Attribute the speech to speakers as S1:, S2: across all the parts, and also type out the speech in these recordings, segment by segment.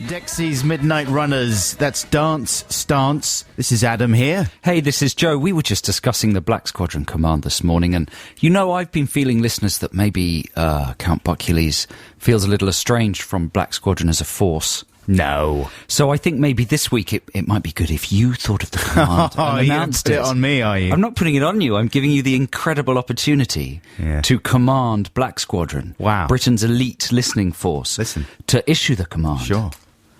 S1: Dexy's Midnight Runners. That's Dance Stance. This is Adam here.
S2: Hey, this is Joe. We were just discussing the Black Squadron command this morning, and I've been feeling, listeners, that maybe Count Buckules feels a little estranged from Black Squadron as a force.
S1: No.
S2: So I think maybe this week it might be good if you thought of the command and announced
S1: it on me, are you?
S2: I'm not putting it on you. I'm giving you the incredible opportunity to command Black Squadron.
S1: Wow.
S2: Britain's elite listening force.
S1: Listen.
S2: To issue the command.
S1: Sure.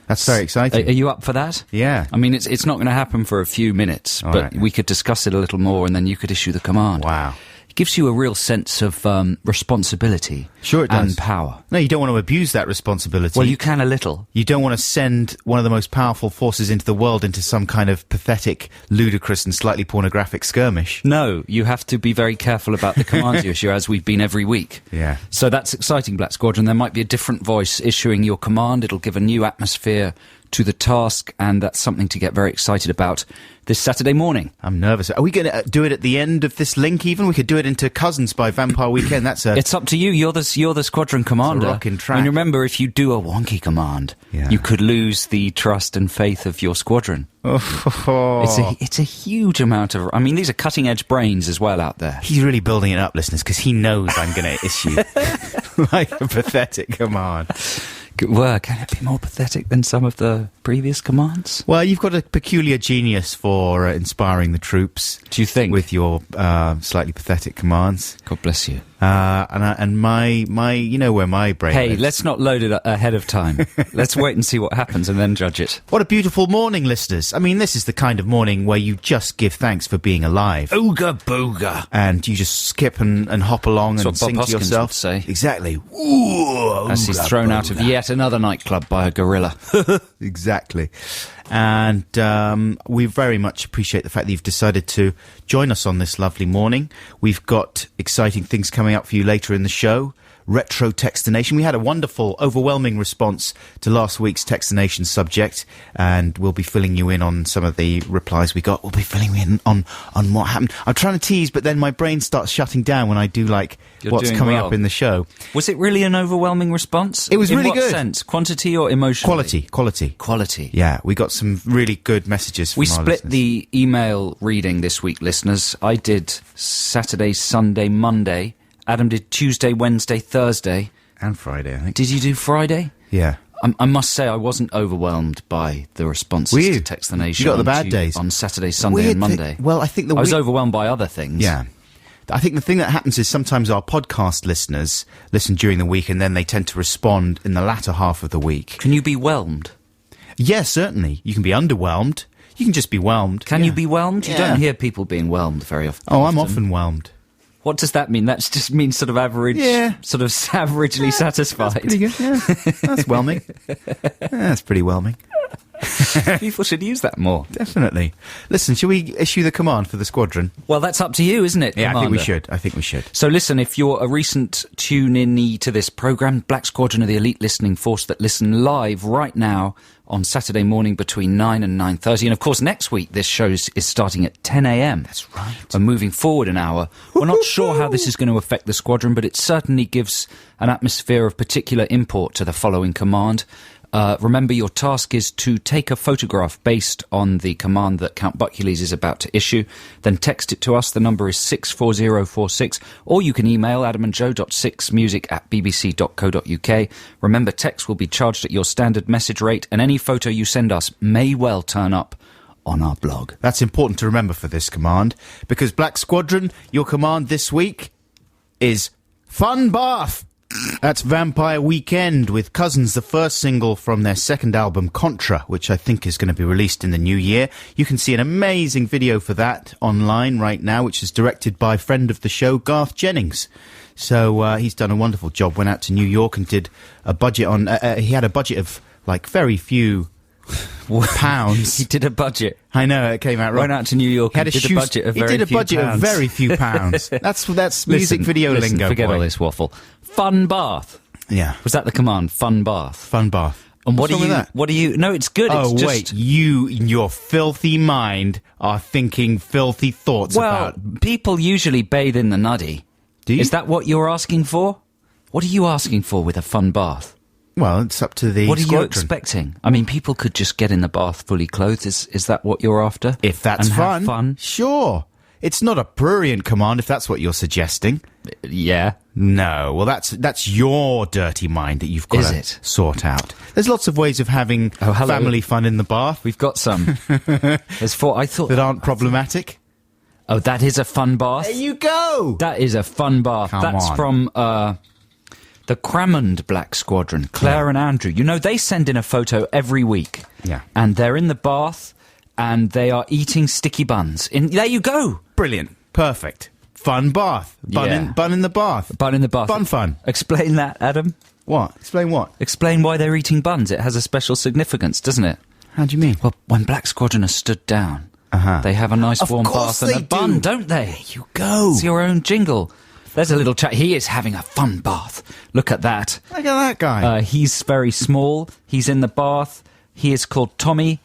S1: That's very exciting.
S2: Are you up for that?
S1: Yeah.
S2: I mean, it's not going to happen for a few minutes, but we could discuss it a little more and then you could issue the command.
S1: Wow. It
S2: gives you a real sense of responsibility.
S1: Sure it does.
S2: And power.
S1: No, you don't want to abuse that responsibility.
S2: Well, you can a little.
S1: You don't want to send one of the most powerful forces into the world into some kind of pathetic, ludicrous and slightly pornographic skirmish.
S2: No, you have to be very careful about the commands you issue, as we've been every week.
S1: Yeah.
S2: So that's exciting, Black Squadron. There might be a different voice issuing your command. It'll give a new atmosphere to the task, and that's something to get very excited about this Saturday morning.
S1: I'm nervous. Are we going to do it at the end of this link even? We could do it into Cousins by Vampire Weekend. It's
S2: up to you. You're the squadron commander.
S1: It's a rocking track.
S2: I mean, remember, if you do a wonky command, you could lose the trust and faith of your squadron. It's a huge amount of... I mean, these are cutting-edge brains as well out there.
S1: He's really building it up, listeners, because he knows I'm going to issue like a pathetic command.
S2: Good work. Can it be more pathetic than some of the previous commands?
S1: Well, you've got a peculiar genius for inspiring the troops.
S2: Do you think?
S1: With your slightly pathetic commands.
S2: God bless you.
S1: And my, you know where my brain lives.
S2: Let's not load it ahead of time. Let's wait and see what happens and then judge it.
S1: What a beautiful morning, listeners. I mean, this is the kind of morning where you just give thanks for being alive.
S2: Ooga booga.
S1: And you just skip and hop along
S2: That's
S1: and sing
S2: Bob
S1: to
S2: Hoskins
S1: yourself.
S2: Would say.
S1: Exactly. Ooh,
S2: as he's thrown out of yet another nightclub by a gorilla.
S1: Exactly. And we very much appreciate the fact that you've decided to join us on this lovely morning. We've got exciting things coming up for you later in the show. Retro Textination. We had a wonderful, overwhelming response to last week's Textination subject, and we'll be filling you in on some of the replies we got. We'll be filling you in on what happened. I'm trying to tease, but then my brain starts shutting down when I do, what's coming up in the show.
S2: Was it really an overwhelming response?
S1: It was really good.
S2: In what sense? Quantity or emotionally?
S1: Quality. Yeah, we got some really good messages from our listeners.
S2: We split the email reading this week, listeners. I did Saturday, Sunday, Monday. Adam did Tuesday, Wednesday, Thursday.
S1: And Friday, I think.
S2: Did you do Friday?
S1: Yeah.
S2: I must say I wasn't overwhelmed by the responses to Text the Nation.
S1: You got the bad days.
S2: On Saturday, Sunday and Monday.
S1: I think
S2: I was overwhelmed by other things.
S1: Yeah. I think the thing that happens is sometimes our podcast listeners listen during the week and then they tend to respond in the latter half of the week.
S2: Can you be whelmed?
S1: Yes, certainly. You can be underwhelmed. You can just be whelmed.
S2: Can you be whelmed? You don't hear people being whelmed very often.
S1: Oh, I'm often whelmed.
S2: What does that mean? That just means sort of average, sort of averagely satisfied.
S1: That's pretty good, yeah. That's whelming. That's pretty whelming.
S2: People should use that more.
S1: Definitely. Listen, should we issue the command for the squadron?
S2: Well, that's up to you, isn't it,
S1: Yeah,
S2: Commander?
S1: I think we should.
S2: So listen, if you're a recent tune-in-y to this programme, Black Squadron are the elite listening force that listen live right now on Saturday morning between 9 and 9:30. And of course, next week, this show is starting at 10 a.m.
S1: That's right.
S2: And moving forward an hour. We're not sure how this is going to affect the squadron, but it certainly gives an atmosphere of particular import to the following command. Remember, your task is to take a photograph based on the command that Count Buckules is about to issue. Then text it to us. The number is 64046. Or you can email adamandjoe.6music@bbc.co.uk. Remember, text will be charged at your standard message rate, and any photo you send us may well turn up on our blog.
S1: That's important to remember for this command, because Black Squadron, your command this week is Fun Bath. That's Vampire Weekend with Cousins, the first single from their second album, Contra, which I think is going to be released in the new year. You can see an amazing video for that online right now, which is directed by friend of the show, Garth Jennings. So he's done a wonderful job. Went out to New York and did a budget on... he had a budget of, very few pounds.
S2: He did a budget.
S1: I know, it came out wrong.
S2: Went out to New York and did a budget of very few pounds.
S1: That's music video lingo.
S2: Forget all this waffle. Fun bath.
S1: Yeah.
S2: Was that the command? Fun bath.
S1: Fun bath.
S2: And what do you... No, it's good.
S1: Oh, wait. You, in your filthy mind, are thinking filthy thoughts about...
S2: Well, people usually bathe in the nuddy.
S1: Do you?
S2: Is that what you're asking for? What are you asking for with a fun bath?
S1: Well, it's up to the
S2: What are you
S1: squadron.
S2: expecting? I mean, people could just get in the bath fully clothed. Is that what you're after?
S1: If that's
S2: And have fun?
S1: sure. It's not a prurient command if that's what you're suggesting.
S2: Yeah.
S1: No, well, that's your dirty mind that you've got
S2: Is
S1: to
S2: it?
S1: sort out. There's lots of ways of having
S2: Oh, hello.
S1: family fun in the bath
S2: We've got some. There's 4. I thought...
S1: that aren't problematic.
S2: Oh, that is a fun bath?
S1: There you go!
S2: That is a fun bath.
S1: Come
S2: That's
S1: on.
S2: from the Cramond Black Squadron, Claire and Andrew. You know, they send in a photo every week.
S1: Yeah.
S2: And they're in the bath, and they are eating sticky buns. There you go!
S1: Brilliant. Perfect. Fun bath. Bun
S2: Yeah.
S1: in the bath.
S2: Bun in the bath.
S1: Bun fun.
S2: Explain that, Adam.
S1: What? Explain what?
S2: Explain why they're eating buns. It has a special significance, doesn't it?
S1: How do you mean?
S2: Well, when Black Squadron are stood down, they have a nice
S1: Of
S2: warm
S1: course
S2: bath and
S1: they
S2: a bun,
S1: do.
S2: don't they?
S1: There you go.
S2: It's your own jingle. There's a little chat. He is having a fun bath. Look at that.
S1: Look at that guy.
S2: He's very small. He's in the bath. He is called Tommy,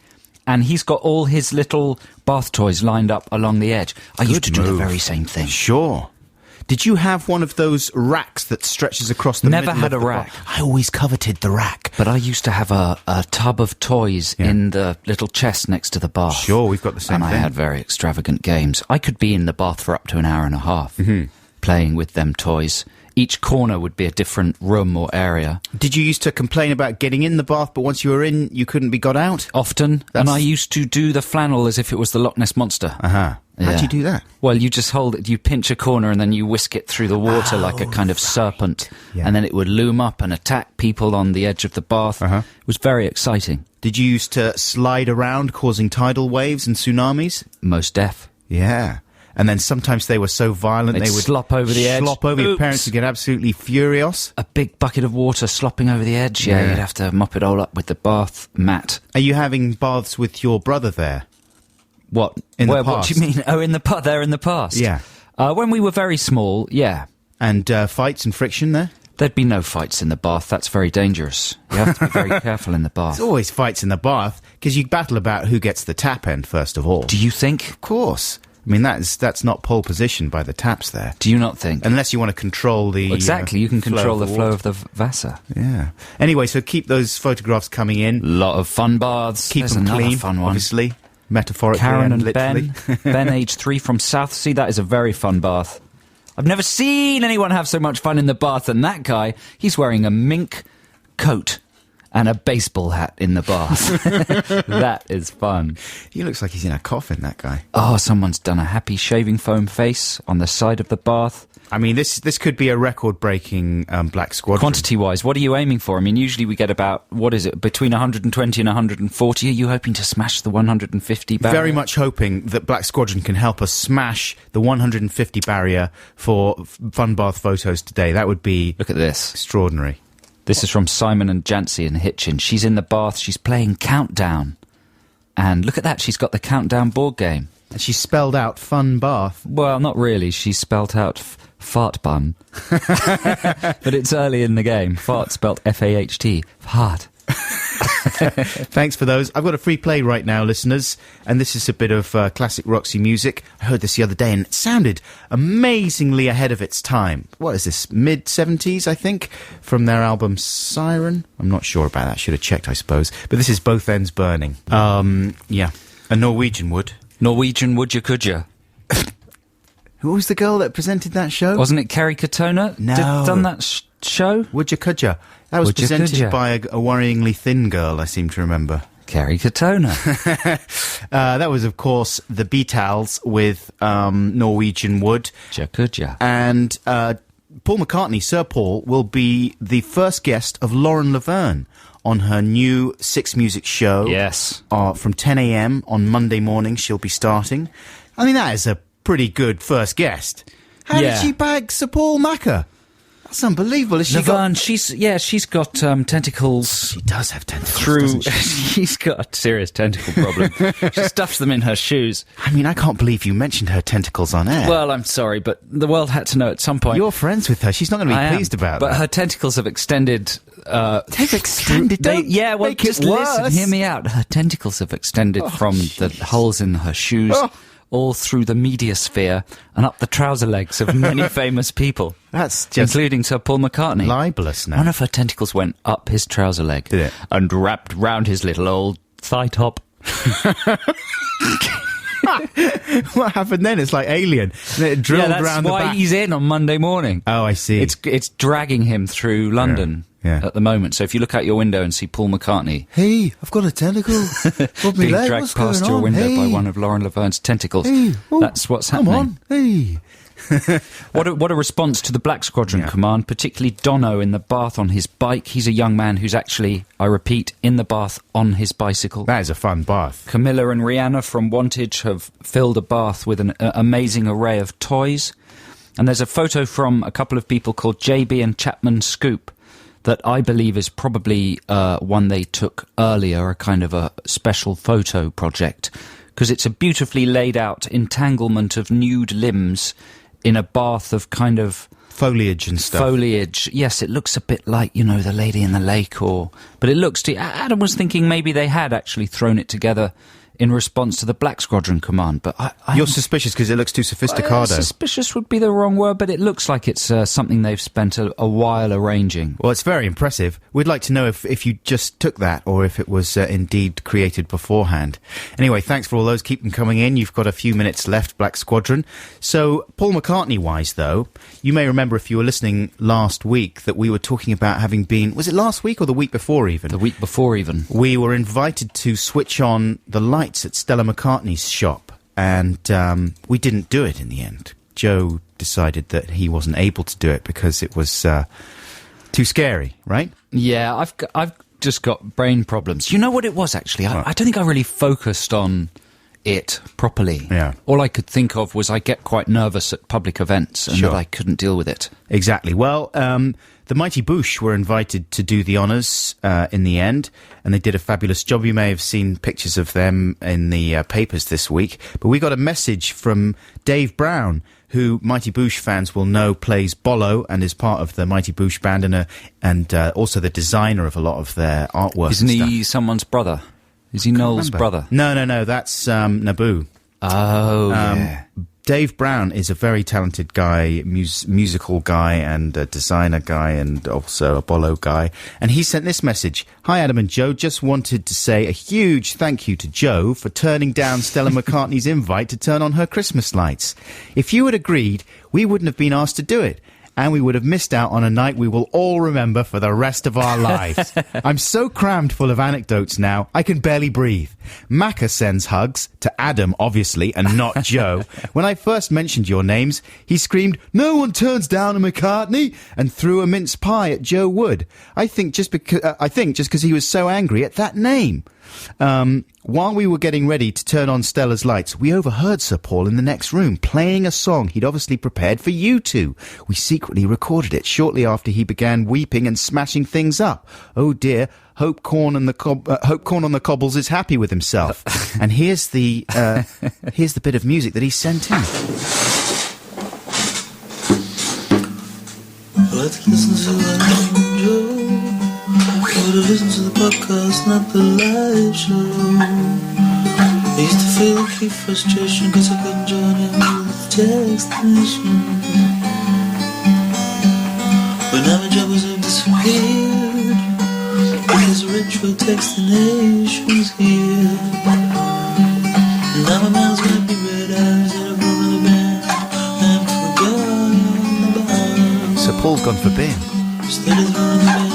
S2: and he's got all his little bath toys lined up along the edge. I used to do the
S1: move.
S2: very same thing.
S1: Sure. Did you have one of those racks that stretches across the
S2: Never
S1: middle
S2: had
S1: of
S2: a
S1: the
S2: rack.
S1: I always coveted the rack.
S2: But I used to have a tub of toys in the little chest next to the bath.
S1: Sure, we've got the same
S2: and
S1: thing.
S2: I had very extravagant games. I could be in the bath for up to an hour and a half playing with them toys. Each corner would be a different room or area.
S1: Did you used to complain about getting in the bath, but once you were in, you couldn't be got out?
S2: Often. And I used to do the flannel as if it was the Loch Ness Monster.
S1: Uh-huh. How'd you do that?
S2: Well, you just hold it, you pinch a corner and then you whisk it through the water like a kind of serpent.
S1: Yeah.
S2: And then it would loom up and attack people on the edge of the bath.
S1: Uh-huh.
S2: It was very exciting.
S1: Did you used to slide around, causing tidal waves and tsunamis?
S2: Most deaf.
S1: Yeah. And then sometimes they were so violent
S2: They'd
S1: they would
S2: slop over the edge.
S1: Slop over. Your
S2: Oops.
S1: parents would get absolutely furious.
S2: A big bucket of water slopping over the edge. Yeah,
S1: Yeah.
S2: you'd have to mop it all up with the bath mat.
S1: Are you having baths with your brother there?
S2: What?
S1: In the
S2: What do you
S1: past.
S2: mean? Oh, there in the past.
S1: Yeah.
S2: When we were very small, yeah.
S1: And fights and friction there?
S2: There'd be no fights in the bath. That's very dangerous. You have to be very careful in the bath.
S1: There's always fights in the bath, because you battle about who gets the tap end first of all.
S2: Do you think?
S1: Of course. I mean, that's not pole position by the taps there.
S2: Do you not think?
S1: Unless you want to control the...
S2: Exactly, you can control the flow
S1: water.
S2: of the Vasa.
S1: Yeah. Anyway, so keep those photographs coming in.
S2: Lot of fun baths.
S1: Keep
S2: There's
S1: them
S2: another
S1: clean,
S2: fun one.
S1: obviously. Metaphorically
S2: Karen and
S1: literally.
S2: Ben. Ben, age 3 from Southsea. That is a very fun bath. I've never seen anyone have so much fun in the bath than that guy. He's wearing a mink coat and a baseball hat in the bath. That is fun.
S1: He looks like he's in a coffin, that guy.
S2: Oh, someone's done a happy shaving foam face on the side of the bath.
S1: I mean, this could be a record-breaking Black Squadron.
S2: Quantity-wise, what are you aiming for? I mean, usually we get about, what is it, between 120 and 140. Are you hoping to smash the 150 barrier?
S1: Very much hoping that Black Squadron can help us smash the 150 barrier for fun bath photos today. That would be
S2: Look at this.
S1: extraordinary.
S2: This is from Simon and Jancy in Hitchin. She's in the bath, she's playing Countdown. And look at that, she's got the Countdown board game.
S1: And she spelled out fun bath.
S2: Well, not really, she spelt out fart bun. But it's early in the game. Fart spelt F-A-H-T. Fart.
S1: Thanks for those. I've got a free play right now, listeners, and this is a bit of classic Roxy music. I heard this the other day, and it sounded amazingly ahead of its time. What is this, mid-70s, I think, from their album Siren? I'm not sure about that. Should have checked, I suppose. But this is Both Ends Burning. Yeah, a Norwegian would.
S2: Norwegian would you, could you?
S1: Who was the girl that presented that show?
S2: Wasn't it Kerry Katona?
S1: No.
S2: Done that show?
S1: Would you, could you? That was
S2: Would you, could
S1: presented
S2: you?
S1: by a worryingly thin girl, I seem to remember.
S2: Kerry Katona.
S1: That was, of course, the Beatles with Norwegian Wood.
S2: Could ya?
S1: And Paul McCartney, Sir Paul, will be the first guest of Lauren Laverne on her new Six Music show.
S2: Yes.
S1: From 10 a.m. on Monday morning, she'll be starting. I mean, that is a pretty good first guest. How
S2: Yeah.
S1: did she bag Sir Paul Macker? That's unbelievable. Has she
S2: Laverne, she's got tentacles
S1: She does have tentacles,
S2: through.
S1: doesn't she?
S2: She's got a serious tentacle problem. She stuffs them in her shoes.
S1: I mean, I can't believe you mentioned her tentacles on air.
S2: Well, I'm sorry, but the world had to know at some point.
S1: You're friends with her. She's not going to be
S2: I am,
S1: pleased about
S2: but
S1: that.
S2: her tentacles have extended.
S1: They've extended. Don't
S2: Yeah, well,
S1: make it
S2: just listen,
S1: worse.
S2: hear me out. Her tentacles have extended from the holes in her shoes all through the media sphere and up the trouser legs of many famous people.
S1: That's just
S2: including Sir Paul McCartney.
S1: libelous now.
S2: One of her tentacles went up his trouser leg.
S1: Did it?
S2: And wrapped round his little old thigh top.
S1: What happened then? It's like Alien. And it drilled
S2: that's
S1: round the
S2: why
S1: back.
S2: he's in on Monday morning.
S1: Oh, I see.
S2: It's dragging him through London at the moment. So if you look out your window and see Paul McCartney...
S1: Hey, I've got a tentacle.
S2: being dragged past your window by one of Lauren Laverne's tentacles.
S1: Hey,
S2: that's what's happening.
S1: Come on. Hey.
S2: What a response to the Black Squadron command, particularly Dono in the bath on his bike. He's a young man who's actually, I repeat, in the bath on his bicycle.
S1: That is a fun bath.
S2: Camilla and Rihanna from Wantage have filled a bath with an amazing array of toys. And there's a photo from a couple of people called JB and Chapman Scoop that I believe is probably one they took earlier, a kind of a special photo project, because it's a beautifully laid out entanglement of nude limbs in a bath of kind of
S1: foliage and stuff.
S2: Foliage, yes, it looks a bit like, The Lady in the Lake, but it looks Adam was thinking maybe they had actually thrown it together in response to the Black Squadron command, but
S1: You're suspicious because it looks too sophisticated.
S2: Suspicious would be the wrong word, but it looks like it's something they've spent a while arranging.
S1: Well, it's very impressive. We'd like to know if you just took that or if it was indeed created beforehand. Anyway, thanks for all those. Keep them coming in. You've got a few minutes left, Black Squadron. So, Paul McCartney-wise, though, you may remember if you were listening last week that we were talking about having been... Was it last week or the week before even?
S2: The week before even.
S1: We were invited to switch on the lights at Stella McCartney's shop, and we didn't do it in the end. Joe decided that he wasn't able to do it because it was too scary, right?
S2: Yeah, I've just got brain problems. You know what it was, actually? I don't think I really focused on it properly.
S1: Yeah.
S2: All I could think of was I get quite nervous at public events and that I couldn't deal with it.
S1: Exactly. Well, the Mighty Boosh were invited to do the honours in the end, and they did a fabulous job. You may have seen pictures of them in the papers this week, but we got a message from Dave Brown, who Mighty Boosh fans will know plays Bollo and is part of the Mighty Boosh band and also the designer of a lot of their artwork.
S2: Isn't he someone's brother? Is he Noel's brother?
S1: No, that's Naboo.
S2: Oh, yeah.
S1: Dave Brown is a very talented guy, musical guy and a designer guy and also a Bollo guy. And he sent this message. Hi, Adam and Joe. Just wanted to say a huge thank you to Joe for turning down Stella McCartney's invite to turn on her Christmas lights. If you had agreed, we wouldn't have been asked to do it. And we would have missed out on a night we will all remember for the rest of our lives. I'm so crammed full of anecdotes now, I can barely breathe. Macca sends hugs, to Adam, obviously, and not Joe. When I first mentioned your names, he screamed, "No one turns down a McCartney," and threw a mince pie at Joe Wood. I think just because he was so angry at that name. While we were getting ready to turn on Stella's lights, we overheard Sir Paul in the next room playing a song he'd obviously prepared for you two. We secretly recorded it shortly after he began weeping and smashing things up. Oh dear, Hope Corn on the Cobbles is happy with himself. And here's the bit of music that he sent in.
S3: Let's listen to Joe. Gotta listen to the podcast, not the live show. I used to feel acute frustration cause I couldn't join in with the text mission. But now my troubles have disappeared because retro textination's here. And now my mouth's gonna be red eyes and I'm from the band and forgotten about.
S1: Sir Paul's gone for bin.
S3: Instead of throwing the band.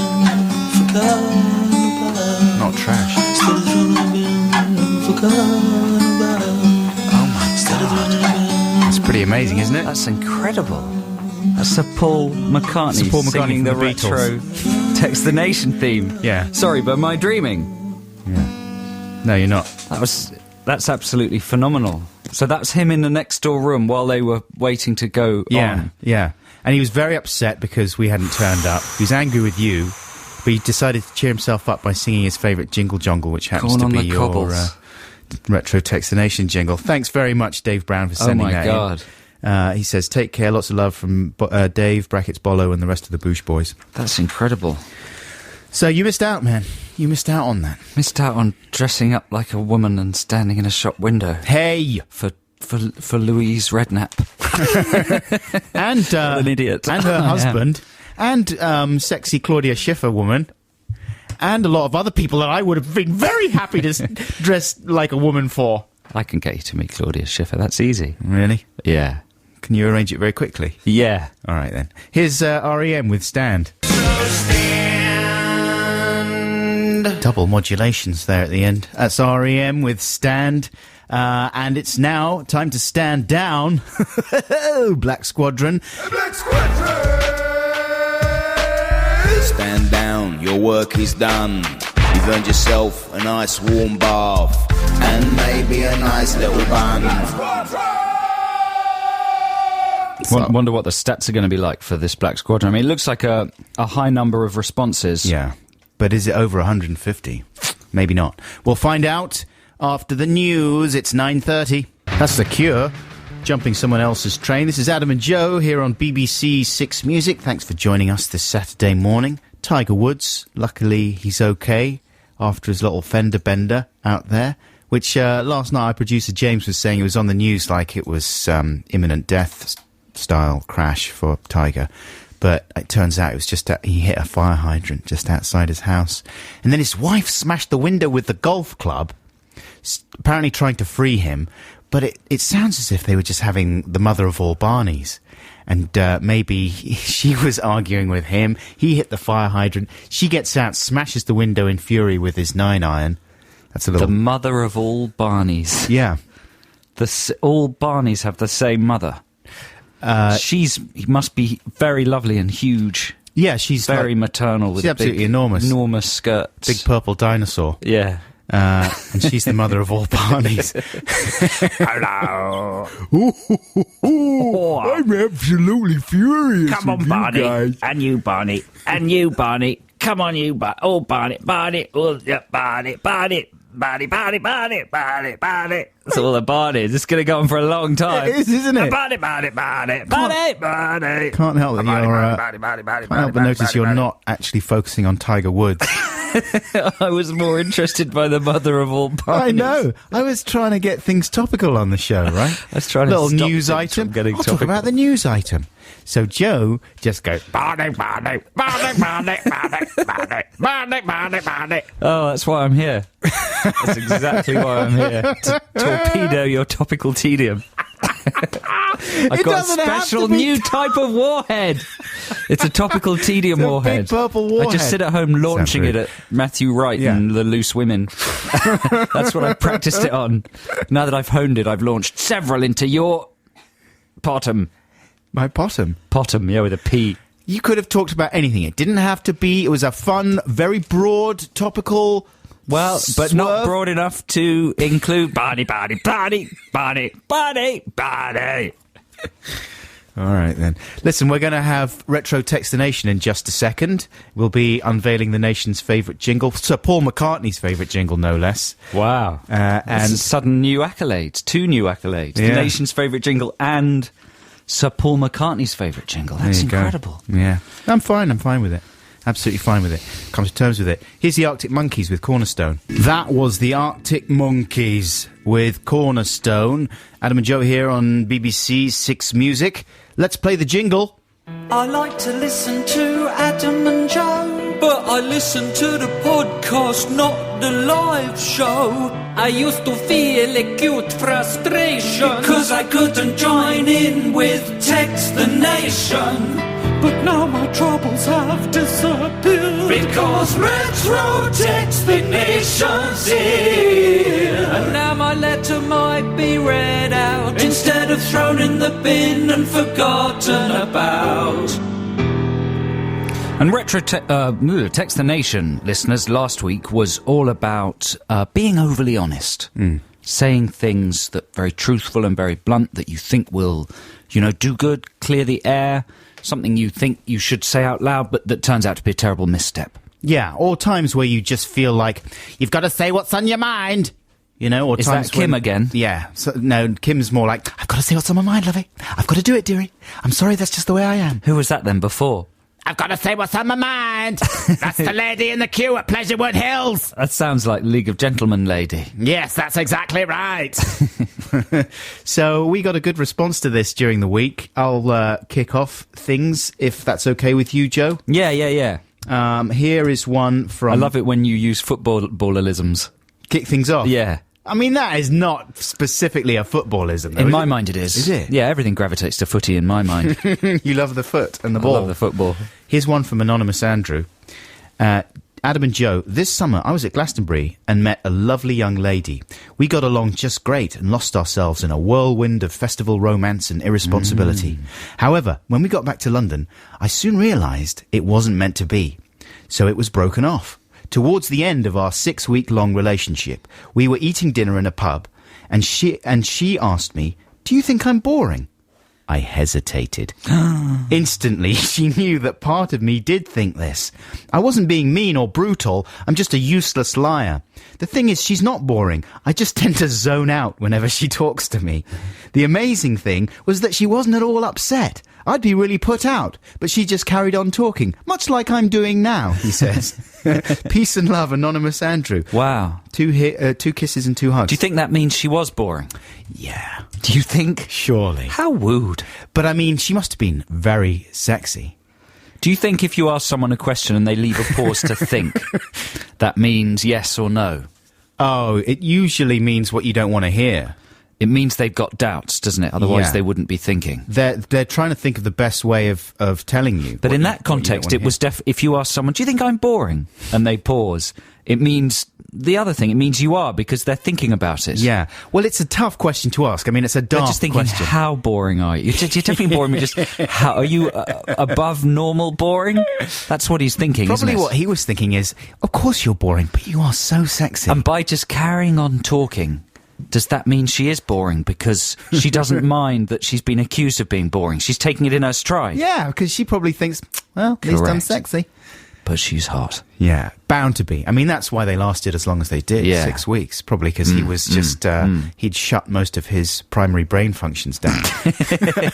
S1: Not trash.
S2: Oh my God.
S1: That's pretty amazing, isn't it?
S2: That's incredible. That's Sir Paul McCartney,
S1: Sir Paul McCartney
S2: singing the
S1: from the
S2: retro Text the Nation theme.
S1: Yeah.
S2: Sorry, but am I dreaming?
S1: Yeah. No, you're not.
S2: That's absolutely phenomenal. So that's him in the next door room while they were waiting to go on.
S1: Yeah. And he was very upset because we hadn't turned up. He was angry with you. But he decided to cheer himself up by singing his favourite Jingle Jongle, which happens to be your retro Textination jingle. Thanks very much, Dave Brown, for sending that in. Oh, my God. He says, take care, lots of love from Dave, brackets Bollo, and the rest of the Boosh Boys.
S2: That's incredible.
S1: So you missed out, man. You missed out on that.
S2: Missed out on dressing up like a woman and standing in a shop window.
S1: Hey!
S2: For for Louise Redknapp.
S1: And
S2: What an idiot.
S1: And her husband. And sexy Claudia Schiffer woman. And a lot of other people that I would have been very happy to dress like a woman for.
S2: I can get you to meet Claudia Schiffer. That's easy.
S1: Really?
S2: Yeah.
S1: Can you arrange it very quickly?
S2: Yeah.
S1: All right, then. Here's REM with Stand. Double modulations there at the end. That's REM with Stand. And it's now time to stand down. Black Squadron.
S3: Black Squadron! Stand down, your work is done. You've earned yourself a nice warm bath and maybe a nice little bun.
S2: Wonder what the stats are going to be like for this Black Squadron. I mean, it looks like a high number of responses.
S1: Yeah, but is it over 150? Maybe not. We'll find out after the news. It's 9:30. That's The Cure, jumping someone else's train. This is Adam and Joe here on BBC Six Music. Thanks for joining us this Saturday morning. Tiger Woods, luckily he's okay after his little fender bender out there, which last night our producer James was saying it was on the news like it was imminent death style crash for Tiger. But it turns out it was just he hit a fire hydrant just outside his house. And then his wife smashed the window with the golf club, apparently trying to free him. But it sounds as if they were just having the mother of all Barneys. And maybe she was arguing with him. He hit the fire hydrant. She gets out, smashes the window in fury with his 9-iron. That's a little...
S2: The mother of all Barneys.
S1: Yeah.
S2: All Barneys have the same mother. He must be very lovely and huge.
S1: Yeah, she's
S2: very maternal with
S1: she's absolutely
S2: enormous skirts.
S1: Big purple dinosaur.
S2: Yeah.
S1: And she's the mother of all Barneys.
S2: Hello.
S1: I'm absolutely furious.
S2: Come on, Barney.
S1: Guys.
S2: And you, Barney. And you, Barney. Come on, you, Barney. Oh, Barney. Barney. Oh, yeah, Barney. Barney. Barney, Barney, Barney, Barney, Barney. That's all the Barneys. It's going to go on for a long time.
S1: It is, isn't it?
S2: Barney, Barney, Barney, Barney, Barney.
S1: Can't help that can't notice you're not actually focusing on Tiger Woods.
S2: I was more interested by the mother of all Barneys.
S1: I know. I was trying to get things topical on the show, right?
S2: I was trying to
S1: little
S2: stop
S1: news item. I'll talk about the news item. So Joe just goes, Barney, Barney, Barney, Barney, Barney, Barney, Barney, Barney, Barney.
S2: Oh, that's why I'm here. That's exactly why I'm here. To torpedo your topical tedium. I've got a special new type of warhead. It's a topical tedium warhead.
S1: Big purple warhead.
S2: I just sit at home launching it at Matthew Wright and the Loose Women. That's what I practiced it on. Now that I've honed it, I've launched several into your bottom.
S1: My bottom?
S2: Bottom, yeah, with a P.
S1: You could have talked about anything. It didn't have to be. It was a fun, very broad, topical...
S2: Well, but not broad enough to include Barney, Barney, Barney, Barney, Barney, Barney.
S1: All right, then. Listen, we're going to have Retro Text the Nation in just a second. We'll be unveiling the nation's favourite jingle. Sir Paul McCartney's favourite jingle, no less.
S2: Wow.
S1: And
S2: sudden new accolades. 2 new accolades.
S1: Yeah.
S2: The nation's favourite jingle and Sir Paul McCartney's favourite jingle. That's incredible.
S1: Go. Yeah. I'm fine with it. Absolutely fine with it. Come to terms with it. Here's the Arctic Monkeys with Cornerstone. That was the Arctic Monkeys with Cornerstone. Adam and Joe here on BBC Six Music. Let's play the jingle.
S4: I like to listen to Adam and Joe, but I listen to the podcast, not the live show. I used to feel acute frustration, cause I couldn't join in with Text the Nation. But now my troubles have disappeared, because Retro Text the Nation's here. And now my letter might be read out, instead of thrown in the bin and forgotten about.
S2: And Retro Text the Nation, listeners, last week was all about being overly honest. Saying things that very truthful and very blunt that you think will, do good, clear the air. Something you think you should say out loud, but that turns out to be a terrible misstep.
S1: Yeah, or times where you just feel like you've got to say what's on your mind. Or
S2: Is
S1: times
S2: that Kim again?
S1: Yeah. So, no, Kim's more like, I've got to say what's on my mind, lovey. I've got to do it, dearie. I'm sorry, that's just the way I am.
S2: Who was that then before?
S1: I've got to say what's on my mind. That's the lady in the queue at Pleasurewood Hills.
S2: That sounds like League of Gentlemen lady.
S1: Yes, that's exactly right. So we got a good response to this during the week. I'll kick off things, if that's okay with you, Joe.
S2: Yeah.
S1: Here is one from...
S2: I love it when you use footballisms.
S1: Kick things off?
S2: Yeah.
S1: I mean, that is not specifically a footballism, though,
S2: In
S1: is
S2: my
S1: it?
S2: mind, it is.
S1: Is it?
S2: Yeah, everything gravitates to footy in my mind.
S1: You love the foot and the ball.
S2: I love the football.
S1: Here's one from Anonymous Andrew. Adam and Joe, this summer I was at Glastonbury and met a lovely young lady. We got along just great and lost ourselves in a whirlwind of festival romance and irresponsibility. However, when we got back to London, I soon realised it wasn't meant to be. So it was broken off. Towards the end of our 6-week-long relationship, we were eating dinner in a pub, and she asked me, "Do you think I'm boring?" I hesitated. Instantly, she knew that part of me did think this. I wasn't being mean or brutal, I'm just a useless liar. The thing is, she's not boring. I just tend to zone out whenever she talks to me. The amazing thing was that she wasn't at all upset. I'd be really put out, but she just carried on talking, much like I'm doing now, he says. Peace and love, Anonymous Andrew.
S2: Wow.
S1: 2 kisses and 2 hugs.
S2: Do you think that means she was boring?
S1: Yeah.
S2: Do you think?
S1: Surely.
S2: How wooed.
S1: But I mean, she must have been very sexy.
S2: Do you think if you ask someone a question and they leave a pause to think, that means yes or no?
S1: Oh, it usually means what you don't want to hear.
S2: It means they've got doubts, doesn't it? Otherwise,
S1: Yeah.
S2: they wouldn't be thinking.
S1: They're trying to think of the best way of telling you.
S2: But in that context, it was if you ask someone, "Do you think I'm boring?" and they pause, it means the other thing. It means you are, because they're thinking about it.
S1: Yeah. Well, it's a tough question to ask. I mean, it's a
S2: They're
S1: dark
S2: just thinking,
S1: question.
S2: how boring are you? You're definitely boring. Just how are you above normal boring? That's what he's thinking.
S1: Probably
S2: isn't it?
S1: what he was thinking is, of course you're boring, but you are so sexy.
S2: And by just carrying on talking, does that mean she is boring? Because she doesn't mind that she's been accused of being boring. She's taking it in her stride.
S1: Yeah, because she probably thinks, well, at least I'm
S2: Correct.
S1: sexy.
S2: But she's hot.
S1: Yeah, bound to be. I mean, that's why they lasted as long as they did,
S2: Yeah.
S1: 6 weeks. Probably because he was just, he'd shut most of his primary brain functions down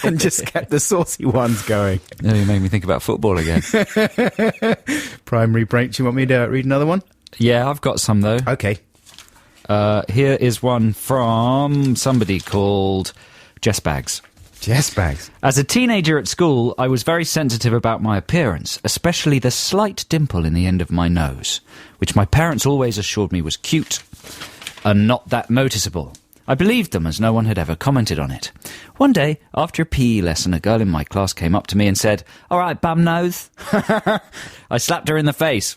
S1: and just kept the saucy ones going.
S2: Oh, you made me think about football again.
S1: Primary brain. Do you want me to read another one?
S2: Yeah, I've got some, though.
S1: Okay.
S2: Here is one from somebody called Jess Bags.
S1: Jess Bags.
S2: As a teenager at school, I was very sensitive about my appearance, especially the slight dimple in the end of my nose, which my parents always assured me was cute and not that noticeable. I believed them, as no one had ever commented on it. One day, after a PE lesson, a girl in my class came up to me and said, "All right, bum nose." I slapped her in the face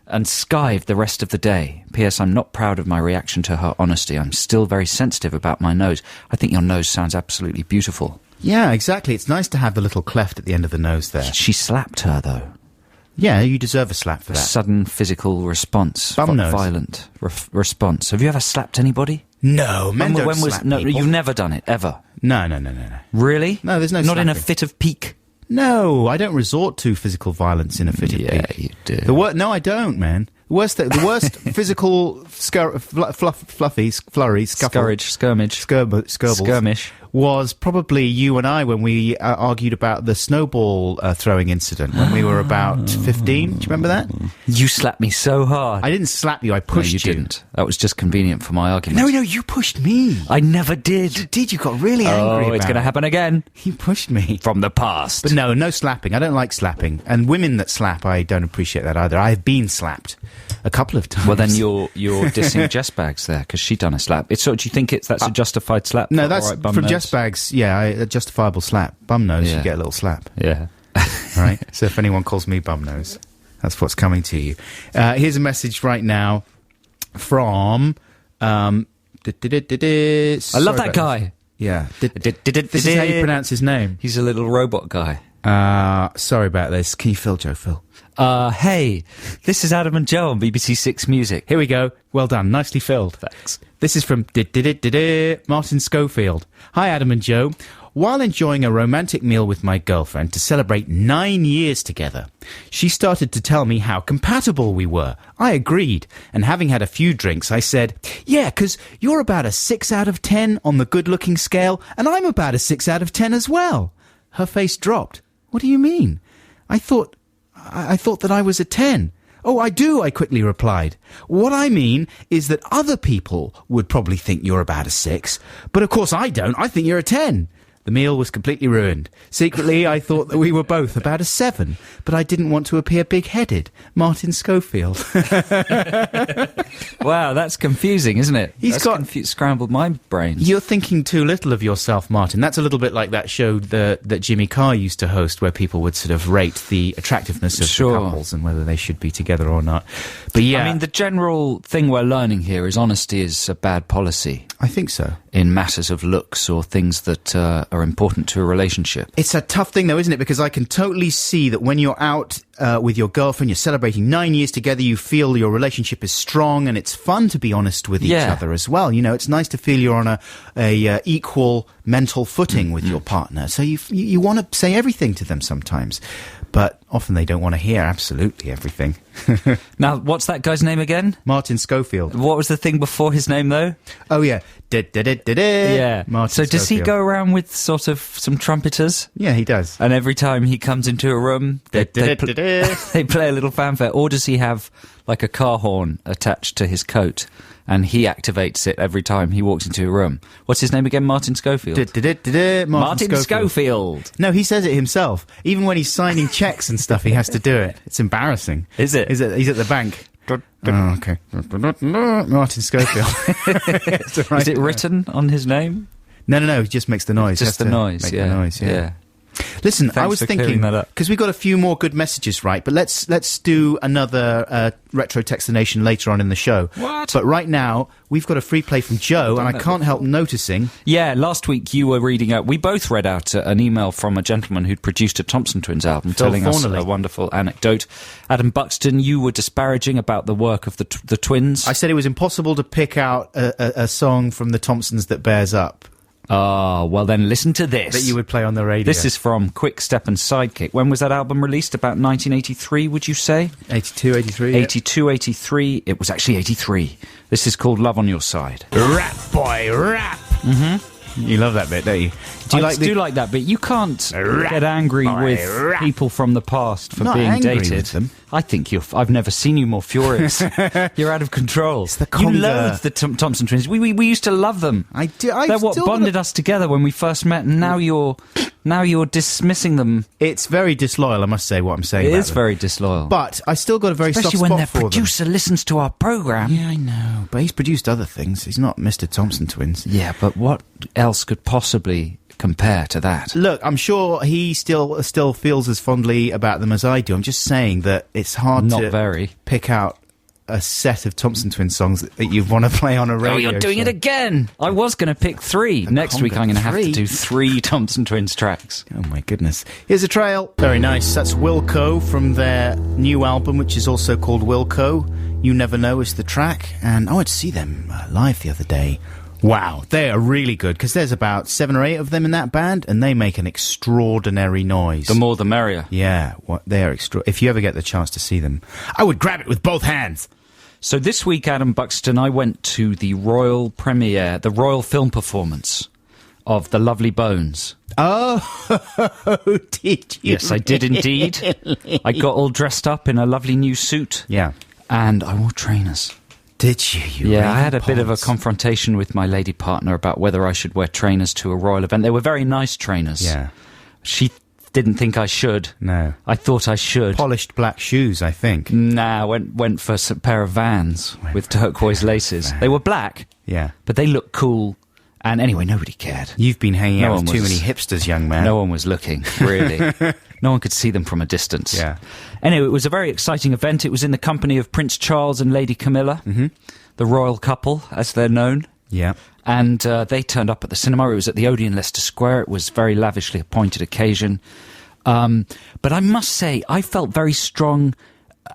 S2: and skived the rest of the day. P.S. I'm not proud of my reaction to her honesty. I'm still very sensitive about my nose. I think your nose sounds absolutely beautiful.
S1: Yeah, exactly. It's nice to have the little cleft at the end of the nose there.
S2: She slapped her, though.
S1: Yeah, you deserve a slap for
S2: A
S1: that.
S2: sudden physical response.
S1: Bum nose.
S2: Violent response. Have you ever slapped anybody?
S1: No, men don't slap
S2: No,
S1: people.
S2: you've never done it, ever.
S1: No.
S2: Really?
S1: No, there's no
S2: Not in a
S1: slapping.
S2: fit of pique?
S1: No, I don't resort to physical violence in a fit of
S2: Yeah,
S1: pique.
S2: you do.
S1: No, I don't, man. The worst physical flurry, scuffle, skirmish was probably you and I when we argued about the snowball throwing incident when we were about 15. Do you remember that?
S2: You slapped me so hard.
S1: I didn't slap you, I
S2: No,
S1: pushed
S2: you didn't. That was just convenient for my argument.
S1: No, you pushed me.
S2: I never did.
S1: You did, you got really angry
S2: Oh, it's going to
S1: about
S2: happen again.
S1: it. You pushed me.
S2: From the past.
S1: But no slapping. I don't like slapping. And women that slap, I don't appreciate that either. I've been slapped a couple of times.
S2: Well, then you're dissing Jess Bags there, because she done a slap. Do you think that's a justified slap?
S1: No,
S2: For
S1: that's
S2: all right, bum
S1: from
S2: nose?
S1: Jess Bags. Yeah, a justifiable slap. Bum nose,
S2: Yeah.
S1: you get a little slap.
S2: Yeah.
S1: All right. So if anyone calls me bum nose, that's what's coming to you. Here's a message right now from. I
S2: I love that guy.
S1: Yeah. This is how you pronounce his name.
S2: He's a little robot guy.
S1: Sorry about this. Can you fill, Joe? Phil.
S2: Hey, this is Adam and Joe on BBC Six Music.
S1: Here we go. Well done. Nicely filled.
S2: Thanks.
S1: This is from Martin Schofield. Hi, Adam and Joe. While enjoying a romantic meal with my girlfriend to celebrate 9 years together, she started to tell me how compatible we were. I agreed, and having had a few drinks, I said, "Yeah, 'cause you're about a 6 out of 10 on the good-looking scale, and I'm about a 6 out of 10 as well." Her face dropped. "What do you mean? I thought that I was a 10. Oh, I do, I quickly replied. What I mean is that other people would probably think you're about a 6, but of course I don't. I think you're a 10. The meal was completely ruined. Secretly, I thought that we were both about a 7, but I didn't want to appear big-headed. Martin Schofield.
S2: Wow, that's confusing, isn't it?
S1: He's
S2: scrambled my brains.
S1: You're thinking too little of yourself, Martin. That's a little bit like that show that Jimmy Carr used to host, where people would sort of rate the attractiveness of the couples and whether they should be together or not. But yeah,
S2: I mean, the general thing we're learning here is honesty is a bad policy.
S1: I think so.
S2: In matters of looks or things that are important to a relationship.
S1: It's a tough thing, though, isn't it? Because I can totally see that when you're out with your girlfriend, you're celebrating 9 years together, you feel your relationship is strong, and it's fun to be honest with each other as well. You know, it's nice to feel you're on a equal mental footing with your partner. So you want to say everything to them sometimes. But often they don't want to hear absolutely everything.
S2: Now, what's that guy's name again?
S1: Martin Schofield.
S2: What was the thing before his name, though?
S1: Oh, yeah.
S2: Yeah.
S1: Martin
S2: So does he
S1: Schofield.
S2: go around with sort of some trumpeters?
S1: Yeah, he does.
S2: And every time he comes into a room, they play a little fanfare. Or does he have like a car horn attached to his coat? And he activates it every time he walks into a room. What's his name again? Martin Schofield. Martin Schofield.
S1: No, he says it himself. Even when he's signing checks and stuff, he has to do it. It's embarrassing.
S2: Is it?
S1: He's at the bank. Oh, okay. Martin Schofield.
S2: Is it written on his name?
S1: No. He just makes the noise.
S2: Just the noise.
S1: Make
S2: yeah.
S1: the noise.
S2: Yeah.
S1: Listen,
S2: Thanks
S1: I was
S2: for
S1: thinking,
S2: clearing that up.
S1: because we've got a few more good messages, right? But let's do another Retro Textination later on in the show.
S2: What?
S1: But right now, we've got a free play from Joe, and I can't help noticing...
S2: Yeah, last week you were reading out... We both read out an email from a gentleman who'd produced a Thompson Twins album, telling us a wonderful anecdote. Adam Buxton, you were disparaging about the work of the twins.
S1: I said it was impossible to pick out a song from the Thompsons that bears up.
S2: Ah, well then listen to this.
S1: That you would play on the radio.
S2: This is from Quick Step and Sidekick. When was that album released? About 1983, would you say?
S1: 82, 83.
S2: 82, 83. It was actually 83. This is called Love on Your Side.
S1: Rap, boy, rap. Mm-hmm. You love that bit, don't you?
S2: I do like that bit. You can't get angry with people from the past for being dated.
S1: Them.
S2: I think I've never seen you more furious. You're out of control.
S1: It's the
S2: you loathe the Thompson Twins. We used to love them.
S1: I do.
S2: They're what bonded us together when we first met, and now you're dismissing them.
S1: It's very disloyal, I must say, what I'm saying.
S2: It
S1: about
S2: is
S1: them.
S2: very disloyal.
S1: But I still got a very
S2: especially
S1: soft
S2: when
S1: spot
S2: their
S1: for them.
S2: producer listens to our program.
S1: Yeah, I know. But he's produced other things. He's not Mr. Thompson Twins.
S2: Yeah, but what else could possibly compare to that?
S1: Look, I'm sure he still feels as fondly about them as I do. I'm just saying that it's hard to pick out a set of Thompson Twins songs that you want to play on a radio.
S2: Oh, you're doing it again! I was going to pick 3. Next week I'm going to have to do 3 Thompson Twins tracks.
S1: Oh my goodness. Here's a trail. Very nice. That's Wilco from their new album, which is also called Wilco. You Never Know is the track. And I went to see them live the other day. Wow, they are really good, because there's about 7 or 8 of them in that band, and they make an extraordinary noise.
S2: The more the merrier.
S1: Yeah, they are if you ever get the chance to see them, I would grab it with both hands.
S2: So this week, Adam Buxton, I went to the royal premiere, the royal film performance of The Lovely Bones.
S1: Oh, did you?
S2: Yes, I did indeed. I got all dressed up in a lovely new suit.
S1: Yeah.
S2: And I wore trainers.
S1: Did you?
S2: Yeah, I had a bit of a confrontation with my lady partner about whether I should wear trainers to a royal event. They were very nice trainers.
S1: Yeah.
S2: She didn't think I should.
S1: No.
S2: I thought I should.
S1: Polished black shoes, I think.
S2: Nah, went for a pair of Vans with turquoise laces. They were black.
S1: Yeah.
S2: But they looked cool. And anyway, nobody cared.
S1: You've been hanging out with too many hipsters, young man.
S2: No one was looking, really. No one could see them from a distance.
S1: Yeah.
S2: Anyway, it was a very exciting event. It was in the company of Prince Charles and Lady Camilla, the royal couple, as they're known.
S1: Yeah.
S2: And they turned up at the cinema. It was at the Odeon Leicester Square. It was a very lavishly appointed occasion. But I must say, I felt very strong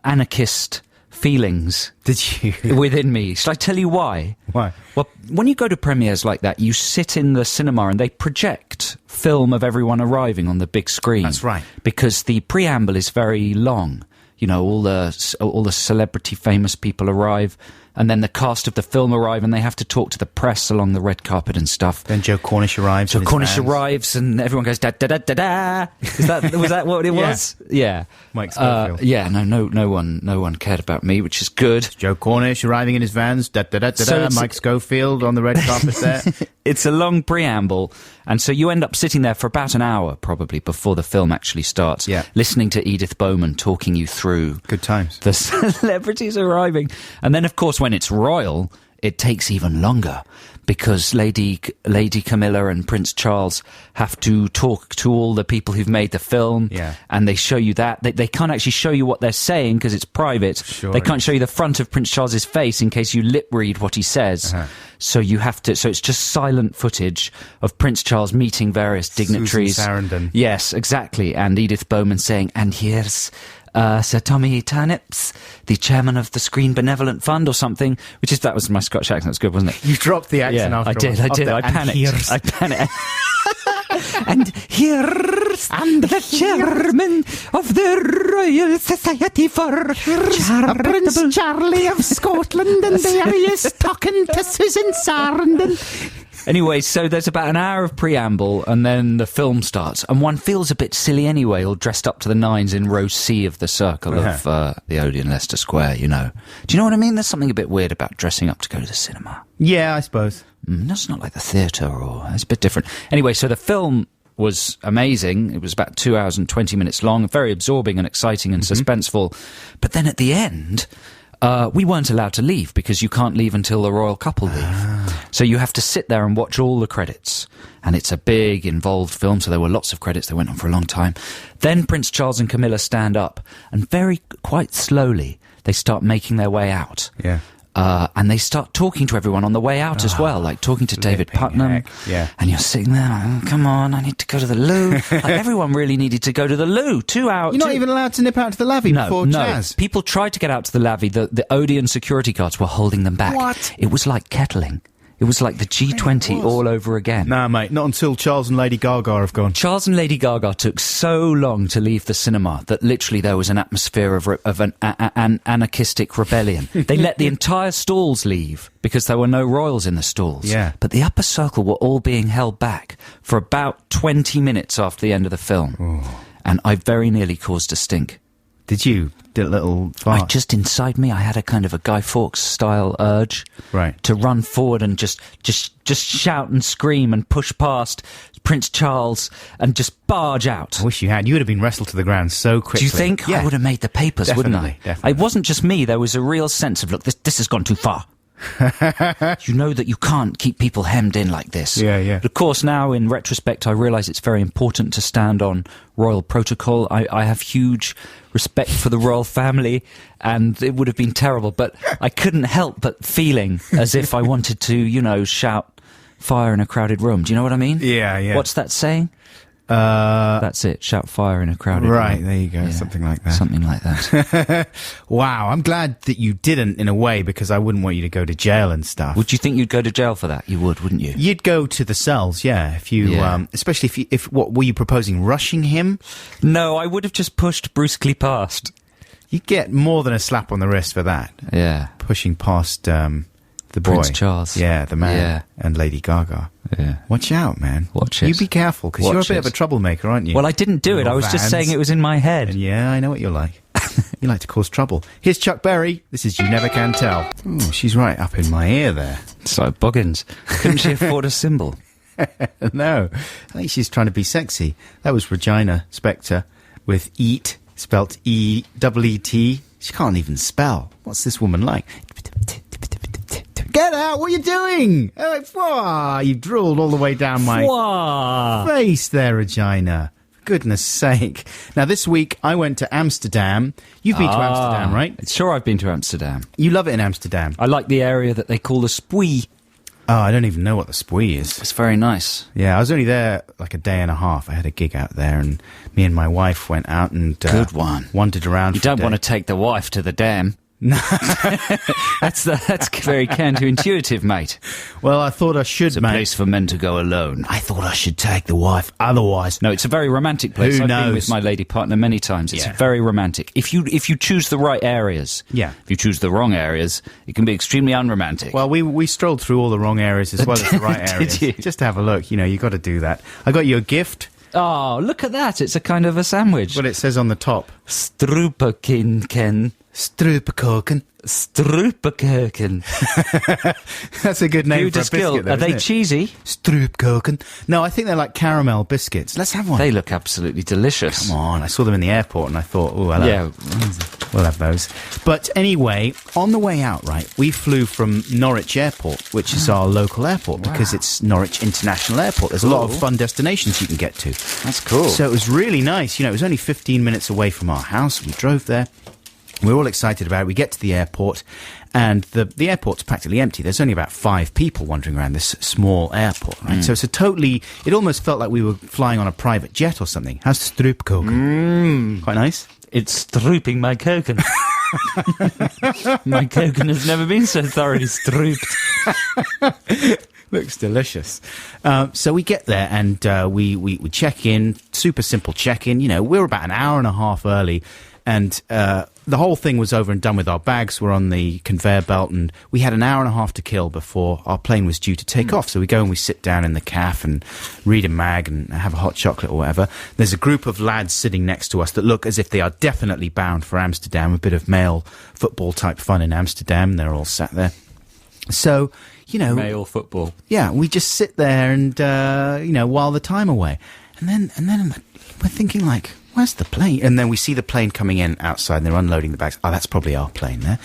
S2: anarchist feelings.
S1: Did you?
S2: Within me. Shall I tell you why?
S1: Why?
S2: Well, when you go to premieres like that, you sit in the cinema and they project film of everyone arriving on the big screen.
S1: That's right.
S2: Because the preamble is very long. You know, all the celebrity famous people arrive. and then the cast of the film arrive, and they have to talk to the press along the red carpet and stuff.
S1: Then Joe Cornish arrives.
S2: So Cornish arrives, and everyone goes da da da da da. Was that what it was? Yeah.
S1: Mike Schofield.
S2: No one cared about me, which is good.
S1: Joe Cornish arriving in his vans. Da da da da
S2: So
S1: da.
S2: it's-
S1: Mike Schofield on the red carpet there.
S2: It's a long preamble, and so you end up sitting there for about an hour, probably, before the film actually starts,
S1: Yeah.
S2: listening to Edith Bowman talking you through
S1: Good times.
S2: the celebrities arriving. And then, of course, when it's royal, it takes even longer, because Lady Camilla and Prince Charles have to talk to all the people who've made the film,
S1: Yeah.
S2: and they show you that. They can't actually show you what they're saying because it's private.
S1: Sure.
S2: They can't show you the front of Prince Charles's face in case you lip read what he says.
S1: Uh-huh.
S2: So you have to. So it's just silent footage of Prince Charles meeting various dignitaries.
S1: Susan Sarandon.
S2: Yes, exactly. And Edith Bowman saying, "And here's Sir Tommy Turnips, the chairman of the Screen Benevolent Fund," or something. That was my Scottish accent. That's good, wasn't it?
S1: You dropped the accent
S2: Yeah,
S1: after
S2: I did. I panicked. I panicked. And here's the chairman of the Royal Society for Charitable...
S1: Charlie of Scotland, and there he is talking to Susan Sarandon.
S2: Anyway, so there's about an hour of preamble, and then the film starts, and one feels a bit silly anyway, all dressed up to the nines in row C of the circle of the Odeon, Leicester Square, you know. Do you know what I mean? There's something a bit weird about dressing up to go to the cinema.
S1: Yeah, I suppose.
S2: That's not like the theatre, or it's a bit different. Anyway, so the film was amazing. It was about 2 hours and 20 minutes long, very absorbing and exciting and suspenseful. But then at the end, we weren't allowed to leave, because you can't leave until the royal couple leave. So you have to sit there and watch all the credits. And it's a big, involved film, so there were lots of credits that went on for a long time. Then Prince Charles and Camilla stand up, and quite slowly, they start making their way out.
S1: Yeah.
S2: And they start talking to everyone on the way out as well, like talking to David
S1: flipping
S2: Putnam.
S1: heck, yeah.
S2: And you're sitting there, like, "Oh, come on, I need to go to the loo." Like, everyone really needed to go to the loo. 2 hours.
S1: You're not even allowed to nip out to the lavvy before jazz.
S2: People tried to get out to the lavvy. The Odeon security guards were holding them back.
S1: What?
S2: It was like kettling. It was like the G20 all over again.
S1: Nah, mate, not until Charles and Lady Gaga have gone.
S2: Charles and Lady Gaga took so long to leave the cinema that literally there was an atmosphere of an anarchistic rebellion. They let the entire stalls leave because there were no royals in the stalls.
S1: Yeah.
S2: But the upper circle were all being held back for about 20 minutes after the end of the film.
S1: Ooh.
S2: And I very nearly caused a stink.
S1: Did you? Did a little fart?
S2: Inside me, I had a kind of a Guy Fawkes style urge,
S1: Right.
S2: to run forward and just shout and scream and push past Prince Charles and just barge out.
S1: I wish you had. You would have been wrestled to the ground so quickly.
S2: Do you think?
S1: Yeah.
S2: I would have made the papers, wouldn't I?
S1: Definitely.
S2: It wasn't just me. There was a real sense of, look, this has gone too far. You know that you can't keep people hemmed in like this.
S1: Yeah, yeah.
S2: But of course, now in retrospect, I realise it's very important to stand on royal protocol. I have huge respect for the royal family, and it would have been terrible, but I couldn't help but feeling as if I wanted to, shout fire in a crowded room. Do you know what I mean?
S1: Yeah, yeah.
S2: What's that saying? That's it. Shout fire in a crowded room.
S1: Right, there you go.
S2: Yeah,
S1: Something like that.
S2: Something like that.
S1: Wow, I'm glad that you didn't, in a way, because I wouldn't want you to go to jail and stuff.
S2: Would you think you'd go to jail for that? You would, wouldn't you?
S1: You'd go to the cells, yeah. If you,
S2: Yeah.
S1: especially if what were you proposing? Rushing him?
S2: No, I would have just pushed brusquely past.
S1: You'd get more than a slap on the wrist for that.
S2: Yeah.
S1: Pushing past the boy,
S2: Prince Charles.
S1: yeah, the man,
S2: Yeah.
S1: and Lady Gaga.
S2: Yeah.
S1: Watch out, man.
S2: Watch it.
S1: You be careful, because you're a
S2: Watch
S1: bit of
S2: it.
S1: a troublemaker, aren't you?
S2: Well, I didn't do it.
S1: Little
S2: I was just
S1: Vans.
S2: saying it was in my head.
S1: And yeah, I know what you're like. You like to cause trouble. Here's Chuck Berry. This is You Never Can Tell. Ooh, she's right up in my ear there.
S2: So Boggins. Couldn't she afford a symbol?
S1: No, I think she's trying to be sexy. That was Regina Spektor with Eat, spelt E-double-E-T. She can't even spell. What's this woman like? Get out! What are you doing? You drooled all the way down my face there, Regina. For goodness sake. Now, this week, I went to Amsterdam. You've been to Amsterdam, right?
S2: Sure, I've been to Amsterdam.
S1: You love it in Amsterdam.
S2: I like the area that they call the Spui.
S1: Oh, I don't even know what the Spui is.
S2: It's very nice.
S1: Yeah, I was only there like a day and a half. I had a gig out there, and me and my wife went out and
S2: Good one.
S1: wandered around.
S2: You don't want to take the wife to the dam. That's very counterintuitive, mate.
S1: Well, I thought I should,
S2: It's a
S1: mate.
S2: place for men to go alone.
S1: I thought I should take the wife. Otherwise,
S2: No, it's a very romantic place.
S1: Who
S2: I've
S1: knows?
S2: been with my lady partner many times. It's
S1: Yeah.
S2: very romantic. If you choose the right areas.
S1: Yeah.
S2: If you choose the wrong areas, it can be extremely unromantic.
S1: well, we strolled through all the wrong areas as well as the right
S2: Did
S1: areas.
S2: you?
S1: Just to have a look. You know, you got to do that. I got you a gift.
S2: Oh, look at that. It's a kind of a sandwich.
S1: What it says on the top.
S2: Struperkinken.
S1: Struperkorken.
S2: Struperkerken.
S1: That's a good name
S2: Who
S1: for a
S2: does skill?
S1: biscuit, though,
S2: Are they
S1: isn't it?
S2: cheesy?
S1: Stroopkorken. No, I think they're like caramel biscuits. Let's have one.
S2: They look absolutely delicious.
S1: Come on, I saw them in the airport and I thought, oh, hello.
S2: Yeah.
S1: We'll have those. But anyway, on the way out, right, we flew from Norwich Airport, which is our local airport, because it's Norwich International Airport. There's a lot of
S2: Cool.
S1: fun destinations you can get to.
S2: That's cool.
S1: So it was really nice. You know, it was only 15 minutes away from our house. We drove there. We were all excited about it. We get to the airport, and the airport's practically empty. There's only about 5 people wandering around this small airport, right? So it's it almost felt like we were flying on a private jet or something. How's Stroopkoken? Quite nice.
S2: It's strooping my koken. My koken has never been so thoroughly strooped.
S1: Looks delicious. So we get there and we check in. Super simple check-in. You know, we were about an hour and a half early, and the whole thing was over and done with. Our bags were on the conveyor belt, and we had an hour and a half to kill before our plane was due to take off. So we go and we sit down in the caf and read a mag and have a hot chocolate or whatever. There's a group of lads sitting next to us that look as if they are definitely bound for Amsterdam, a bit of male football type fun in Amsterdam. They're all sat there. So, you know,
S2: Male football.
S1: yeah, we just sit there and, you know, while the time away. And then we're thinking, like, where's the plane? And then we see the plane coming in outside and they're unloading the bags. Oh, that's probably our plane there.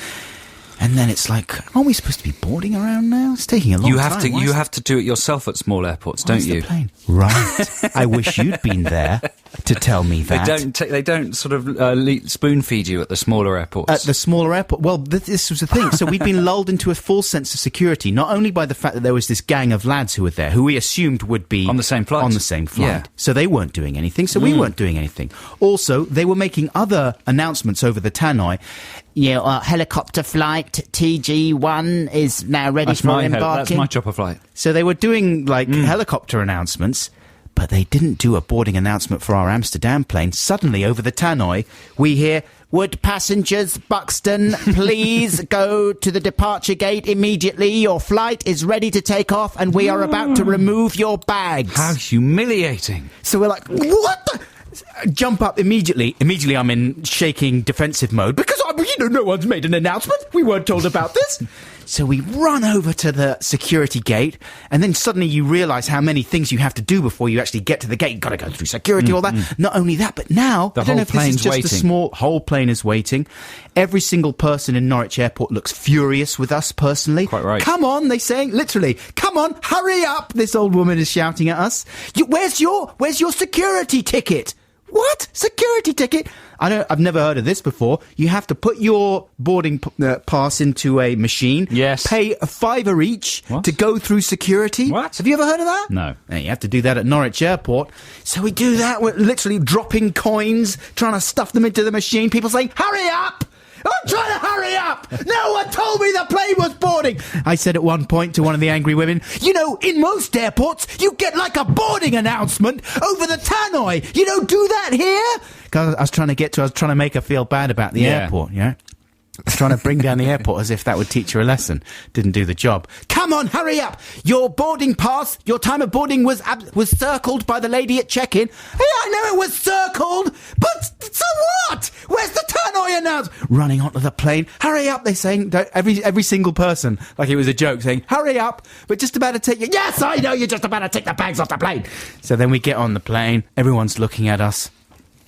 S1: And then it's like, aren't we supposed to be boarding around now? It's taking a long time.
S2: You have to do it yourself at small airports, don't
S1: Where's
S2: you?
S1: the plane? Right. I wish you'd been there to tell me that.
S2: They don't sort of spoon feed you at the smaller airports.
S1: At the smaller airport. Well, this was the thing. So we'd been lulled into a false sense of security, not only by the fact that there was this gang of lads who were there, who we assumed would be
S2: On the same flight.
S1: On the same flight.
S2: Yeah.
S1: So they weren't doing anything, so we weren't doing anything. Also, they were making other announcements over the tannoy. Yeah, helicopter flight TG1 is now ready
S2: that's
S1: for
S2: my
S1: embarking.
S2: that's my chopper flight.
S1: So they were doing, like, helicopter announcements, but they didn't do a boarding announcement for our Amsterdam plane. Suddenly, over the tannoy, we hear, "Would passengers, Buxton, please go to the departure gate immediately. Your flight is ready to take off, and we are about to remove your bags."
S2: How humiliating.
S1: So we're like, what the? Jump up immediately. Immediately I'm in shaking defensive mode because, no one's made an announcement. We weren't told about this. So we run over to the security gate, and then suddenly you realise how many things you have to do before you actually get to the gate. You've got to go through security, all that. Not only that, but now,
S2: The
S1: I don't know
S2: whole
S1: if this is
S2: plane's
S1: just
S2: waiting.
S1: a small whole plane is waiting. Every single person in Norwich Airport looks furious with us personally.
S2: Quite right.
S1: Come on, they saying, literally, come on, hurry up, this old woman is shouting at us. Where's your security ticket? What? Security ticket? I've never heard of this before. You have to put your boarding pass into a machine.
S2: Yes.
S1: Pay $5 each
S2: What?
S1: to go through security.
S2: What?
S1: Have you ever heard of that?
S2: No.
S1: You have to do that at Norwich Airport. So we do that. We're literally dropping coins, trying to stuff them into the machine. People saying, hurry up! I'm trying to hurry up! No one told me the plane was boarding! I said at one point to one of the angry women, in most airports, you get like a boarding announcement over the tannoy. You don't do that here? Because I was trying to make her feel bad about the airport, yeah? I was trying to bring down the airport as if that would teach her a lesson. Didn't do the job. Come on, hurry up! Your boarding pass, your time of boarding was circled by the lady at check-in. Hey, I know it was circled, but so what? Where's the tannoy announcement? Running onto the plane. Hurry up, they're saying. Every single person, like it was a joke, saying, hurry up, we're just about to take you. Yes, I know, you're just about to take the bags off the plane. So then we get on the plane. Everyone's looking at us.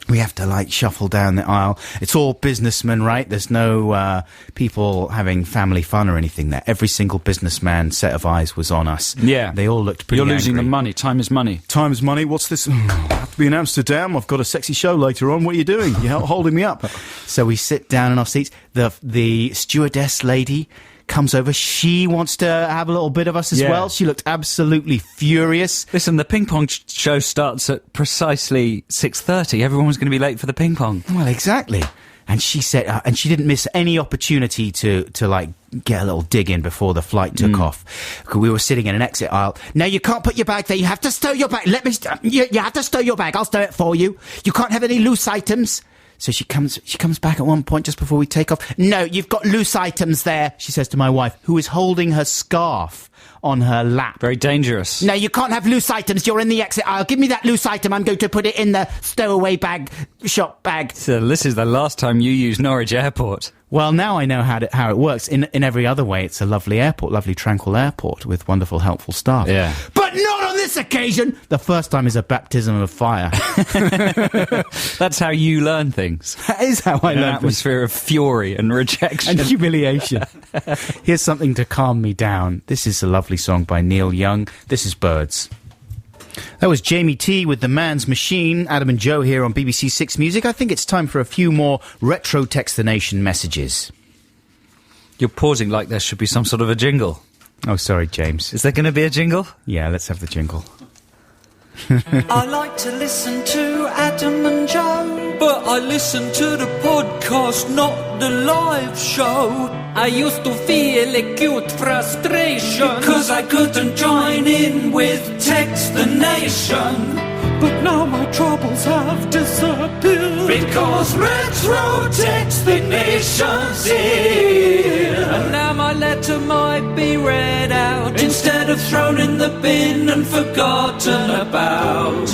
S1: We have to, shuffle down the aisle. It's all businessmen, right? There's no people having family fun or anything there. Every single businessman set of eyes was on us.
S2: Yeah.
S1: They all looked pretty
S2: You're losing
S1: angry.
S2: the money. Time is money.
S1: Time is money. What's this? I have to be in Amsterdam. I've got a sexy show later on. What are you doing? You're holding me up. So we sit down in our seats. The stewardess lady comes over. She wants to have a little bit of us as well. She looked absolutely furious.
S2: Listen, the ping pong show starts at precisely 6:30. Everyone's going to be late for the ping pong.
S1: Well, exactly. And she said, and she didn't miss any opportunity to like get a little dig in before the flight took off. We were sitting in an exit aisle. No, you can't put your bag there. You have to stow your bag. You have to stow your bag. I'll stow it for you. You can't have any loose items. So she comes back at one point just before we take off. No, you've got loose items there, she says to my wife, who is holding her scarf on her lap.
S2: Very dangerous.
S1: No, you can't have loose items. You're in the exit aisle. Give me that loose item. I'm going to put it in the stowaway shop bag.
S2: So this is the last time you use Norwich Airport.
S1: Well, now I know how it works. In every other way, it's a lovely airport, lovely tranquil airport with wonderful, helpful staff.
S2: Yeah.
S1: But not on this occasion! The first time is a baptism of fire.
S2: That's how you learn things.
S1: That is how I
S2: In an
S1: learn
S2: atmosphere of fury and rejection.
S1: and humiliation. Here's something to calm me down. This is a lovely song by Neil Young. This is Birds. That was Jamie T with The Man's Machine. Adam and Joe here on BBC Six Music. I think it's time for a few more retro Text the Nation messages.
S2: You're pausing like there should be some sort of a jingle.
S1: Oh, sorry, James.
S2: Is there going to be a jingle?
S1: Yeah, let's have the jingle.
S4: I like to listen to Adam and Joe, but I listen to the podcast, not the live show. I used to feel acute frustration because I couldn't join in with Text the Nation. But now my troubles have disappeared because Retro Text the Nation's here. And now my letter might be read out instead of thrown in the bin and forgotten about.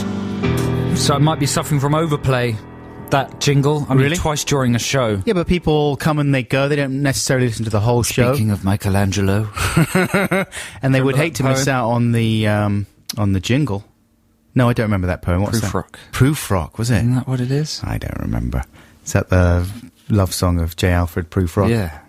S2: So I might be suffering from overplay, that jingle. I mean,
S1: Really?
S2: twice during a show.
S1: Yeah, but people come and they go. They don't necessarily listen to the whole show.
S2: Speaking of Michelangelo.
S1: And they would
S2: that
S1: hate to miss
S2: poem?
S1: out on the jingle. No, I don't remember that poem. What's
S2: Proof
S1: that?
S2: Rock.
S1: Proof Rock, was it?
S2: Isn't that what it is?
S1: I don't remember. Is that the love song of J. Alfred, Proof Rock?
S2: Yeah.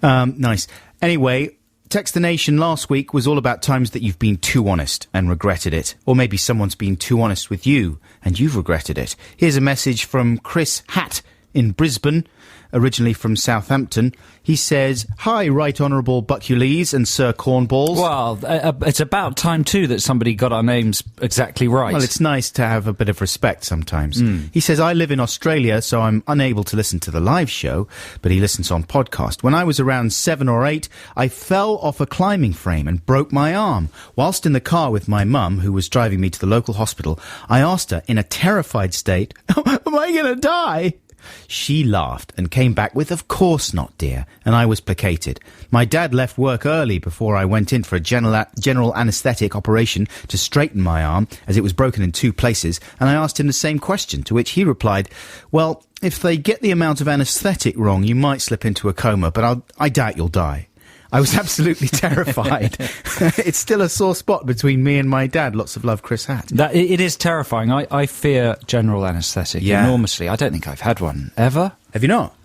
S1: Nice. Anyway, Text the Nation last week was all about times that you've been too honest and regretted it. Or maybe someone's been too honest with you and you've regretted it. Here's a message from Chris Hatt in Brisbane, originally from Southampton. He says, "Hi, Right Honourable Buckulees and Sir Cornballs."
S2: Well, it's about time, too, that somebody got our names exactly right.
S1: Well, it's nice to have a bit of respect sometimes. He says, "I live in Australia, so I'm unable to listen to the live show, but he listens on podcast. When I was around 7 or 8, I fell off a climbing frame and broke my arm. Whilst in the car with my mum, who was driving me to the local hospital, I asked her in a terrified state, 'Am I going to die?' She laughed and came back with, 'Of course not, dear,' and I was placated. My dad left work early before I went in for a general anaesthetic operation to straighten my arm, as it was broken in 2 places, and I asked him the same question, to which he replied, 'Well, if they get the amount of anaesthetic wrong, you might slip into a coma, but I doubt you'll die.' I was absolutely terrified. It's still a sore spot between me and my dad. Lots of love, Chris Hatt.
S2: It is terrifying. I fear general anaesthetic enormously. I don't think I've had one ever.
S1: Have you not?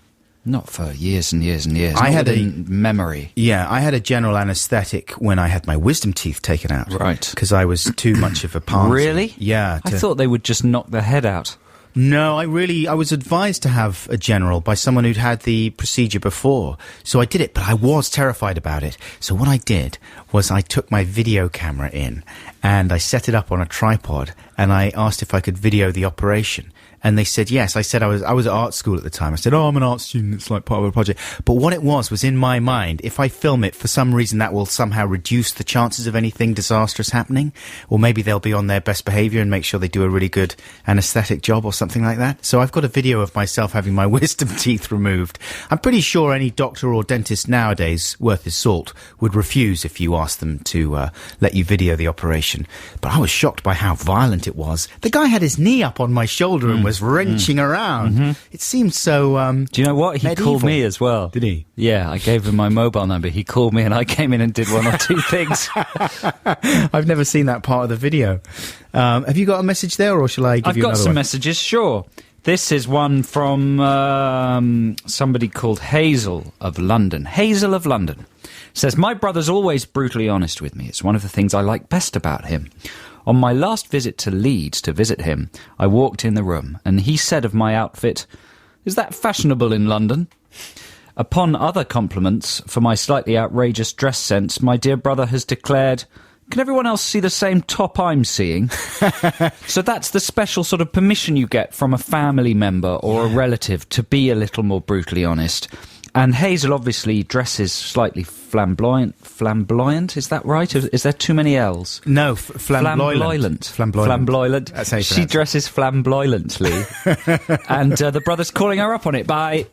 S2: Not for years and years and years.
S1: I
S2: Not
S1: had
S2: within memory.
S1: Yeah, I had a general anaesthetic when I had my wisdom teeth taken out.
S2: Right.
S1: Because I was too much of a pansy.
S2: Really?
S1: Yeah.
S2: I thought they would just knock the head out.
S1: No, I was advised to have a general by someone who'd had the procedure before. So I did it, but I was terrified about it. So what I did was I took my video camera in and I set it up on a tripod and I asked if I could video the operation. And they said yes. I said I was at art school at the time. I said, "Oh, I'm an art student. It's like part of a project." But what it was in my mind, if I film it, for some reason that will somehow reduce the chances of anything disastrous happening. Or maybe they'll be on their best behaviour and make sure they do a really good anaesthetic job or something like that. So I've got a video of myself having my wisdom teeth removed. I'm pretty sure any doctor or dentist nowadays, worth his salt, would refuse if you asked them to let you video the operation. But I was shocked by how violent it was. The guy had his knee up on my shoulder and was wrenching around.
S2: Mm-hmm.
S1: It seemed so
S2: Do you know what? He
S1: medieval.
S2: called me as well.
S1: Did he?
S2: Yeah, I gave him my mobile number. He called me and I came in and did one or two things.
S1: I've never seen that part of the video. Have you got a message there, or shall I give
S2: I've
S1: you
S2: got
S1: another
S2: some
S1: one?
S2: messages, sure. This is one from somebody called Hazel of London. Hazel of London says, "My brother's always brutally honest with me. It's one of the things I like best about him. On my last visit to Leeds to visit him, I walked in the room and he said of my outfit, 'Is that fashionable in London?' Upon other compliments for my slightly outrageous dress sense, my dear brother has declared, can everyone else see the same top I'm seeing? So that's the special sort of permission you get from a family member or a relative to be a little more brutally honest. And Hazel obviously dresses slightly flamboyant. Flamboyant, is that right? Is there too many L's?
S1: No, flamboyant.
S2: Flamboyant.
S1: That's how you
S2: she
S1: pronounce it.
S2: dresses flamboyantly. And the brother's calling her up on it. Bye.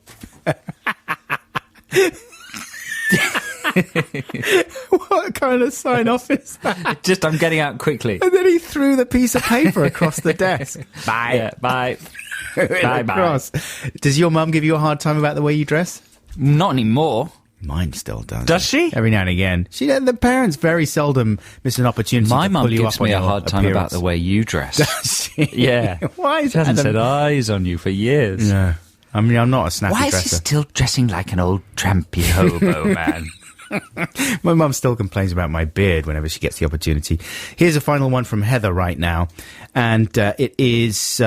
S1: What kind of sign-off is that?
S2: Just, I'm getting out quickly.
S1: And then he threw the piece of paper across the desk.
S2: Bye. Yeah, bye.
S1: Bye. Does your mum give you a hard time about the way you dress?
S2: Not anymore.
S1: Mine still does.
S2: Does she?
S1: Every now and again. The parents very seldom miss an opportunity
S2: My
S1: to
S2: mum
S1: pull you
S2: gives
S1: up on
S2: me a
S1: your
S2: hard time
S1: appearance.
S2: about the way you dress.
S1: Does she?
S2: Yeah.
S1: Why is
S2: She hasn't
S1: Adam-
S2: said eyes on you for years.
S1: No. I mean, I'm not a snappy
S2: Why is
S1: dresser.
S2: he still dressing like an old trampy hobo, man?
S1: My mum still complains about my beard whenever she gets the opportunity. Here's a final one from Heather right now. And it is...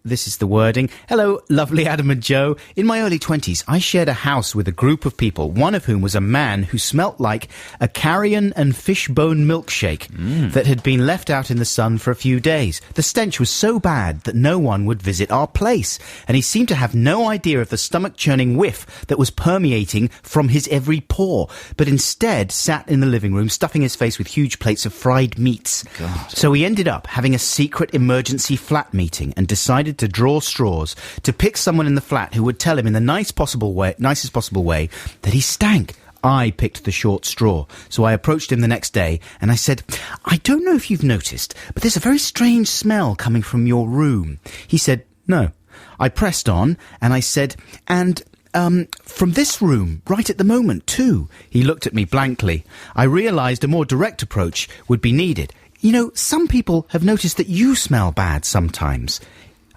S1: this is the wording. Hello, lovely Adam and Joe. In my early 20s, I shared a house with a group of people, one of whom was a man who smelt like a carrion and fishbone milkshake that had been left out in the sun for a few days. The stench was so bad that no one would visit our place, and he seemed to have no idea of the stomach-churning whiff that was permeating from his every pore, but instead sat in the living room stuffing his face with huge plates of fried meats.
S2: God.
S1: So we ended up having a secret emergency flat meeting and decided to draw straws to pick someone in the flat who would tell him in the nicest possible way that he stank. I picked the short straw, so I approached him the next day and I said, I don't know if you've noticed, but there's a very strange smell coming from your room. He said, no. I pressed on and I said, and from this room, right at the moment, too. He looked at me blankly. I realised a more direct approach would be needed. You know, some people have noticed that you smell bad sometimes.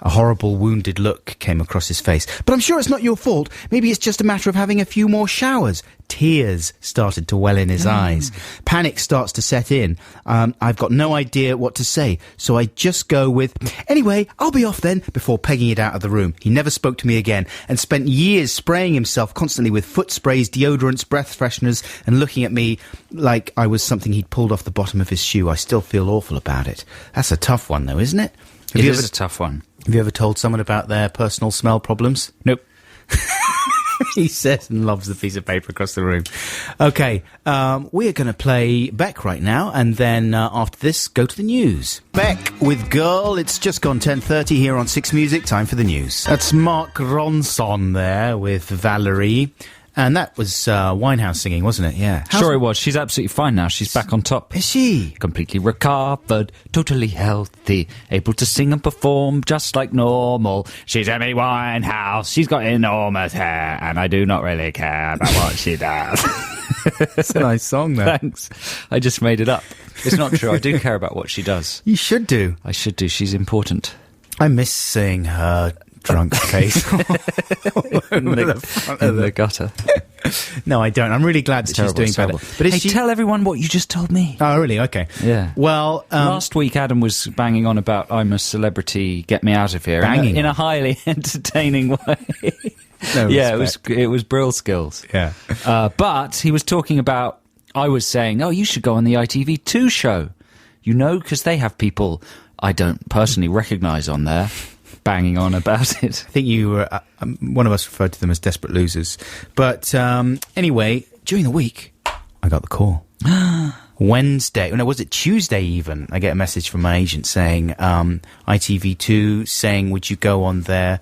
S1: A horrible, wounded look came across his face. But I'm sure it's not your fault. Maybe it's just a matter of having a few more showers. Tears started to well in his eyes. Panic starts to set in. I've got no idea what to say, so I just go with, anyway, I'll be off then, before pegging it out of the room. He never spoke to me again and spent years spraying himself constantly with foot sprays, deodorants, breath fresheners, and looking at me like I was something he'd pulled off the bottom of his shoe. I still feel awful about it. That's a tough one, though, isn't it?
S2: It is a tough one.
S1: Have you ever told someone about their personal smell problems?
S2: Nope.
S1: He says and lobs the piece of paper across the room. Okay, we are going to play Beck right now, and then after this, go to the news. Beck with Girl. It's just gone 10:30 here on Six Music. Time for the news. That's Mark Ronson there with Valerie. And that was Winehouse singing, wasn't it? Yeah.
S2: Sure it was. She's absolutely fine now. She's back on top.
S1: Is she?
S2: Completely recovered, totally healthy, able to sing and perform just like normal. She's Amy Winehouse. She's got enormous hair, and I do not really care about what she does.
S1: It's a nice song, though.
S2: Thanks. I just made it up. It's not true. I do care about what she does.
S1: You should do.
S2: I should do. She's important.
S1: I miss seeing her drunk face
S2: in the gutter.
S1: No, I don't. I'm really glad that she's doing better. But
S2: hey, tell everyone what you just told me.
S1: Oh, really? Okay.
S2: Yeah.
S1: Well,
S2: last week Adam was banging on about I'm a celebrity, get me out of here.
S1: Banging
S2: in a highly entertaining way.
S1: No
S2: yeah,
S1: respect.
S2: it was Brill skills.
S1: Yeah.
S2: But he was talking about, I was saying, oh, you should go on the ITV2 show. You know, because they have people I don't personally recognise on there. Banging on about it.
S1: I think you were, one of us referred to them as desperate losers. But anyway, during the week, I got the call. Wednesday, no, was it Tuesday even? I get a message from my agent saying, ITV2 saying, would you go on their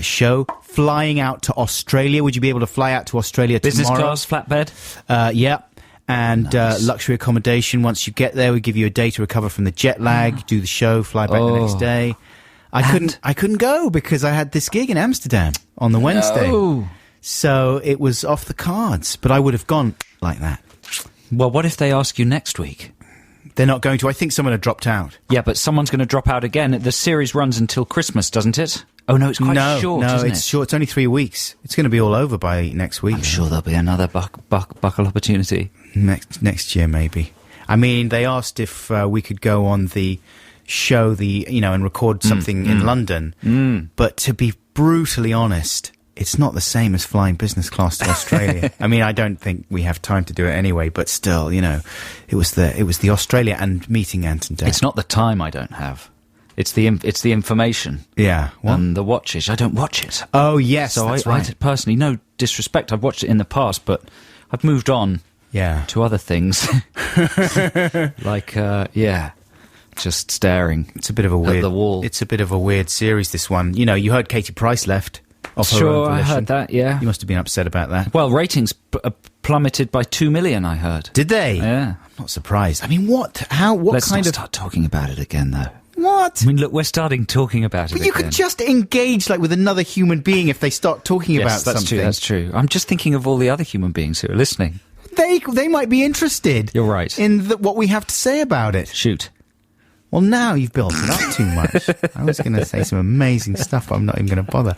S1: show? Flying out to Australia. Would you be able to fly out to Australia
S2: Business
S1: tomorrow?
S2: class, flatbed?
S1: Yeah. And
S2: Nice.
S1: luxury accommodation. Once you get there, we give you a day to recover from the jet lag, do the show, fly back the next day. I couldn't go because I had this gig in Amsterdam on the Wednesday.
S2: No.
S1: So it was off the cards, but I would have gone like that.
S2: Well, what if they ask you next week?
S1: They're not going to. I think someone had dropped out.
S2: Yeah, but someone's going to drop out again. The series runs until Christmas, doesn't it? Oh, no, it's quite short, isn't
S1: it's short. It's only 3 weeks. It's going to be all over by next week.
S2: I'm sure there'll be another buckle opportunity.
S1: Next year, maybe. I mean, they asked if we could go on the show, and record something in London. But to be brutally honest, it's not the same as flying business class to Australia. I mean, I don't think we have time to do it anyway, but still, you know, it was the Australia and meeting Anton Day.
S2: It's not the time I don't have. It's the information.
S1: Yeah. What?
S2: And the watches. I don't watch it.
S1: Oh, yes,
S2: So
S1: that's
S2: I
S1: right.
S2: personally, no disrespect, I've watched it in the past, but I've moved on
S1: Yeah.
S2: to other things. Like, just staring.
S1: It's a bit of a weird...
S2: at the wall.
S1: It's a bit of a weird series, this one. You know, you heard Katie Price left of her own
S2: Sure, I
S1: volition.
S2: heard that, yeah.
S1: You must have been upset about that.
S2: Well, ratings plummeted by 2 million, I heard.
S1: Did they?
S2: Yeah.
S1: I'm not surprised. I mean, what
S2: Let's
S1: kind
S2: not
S1: of...
S2: start talking about it again, though.
S1: What?
S2: I mean, look, we're starting talking about it
S1: But you
S2: again.
S1: could just engage like with another human being if they start talking about
S2: Yes, that's
S1: something.
S2: true, that's true. I'm just thinking of all the other human beings who are listening.
S1: They might be interested.
S2: You're right.
S1: In what we have to say about it.
S2: Shoot.
S1: Well, now you've built it up too much. I was going to say some amazing stuff, but I'm not even going to bother.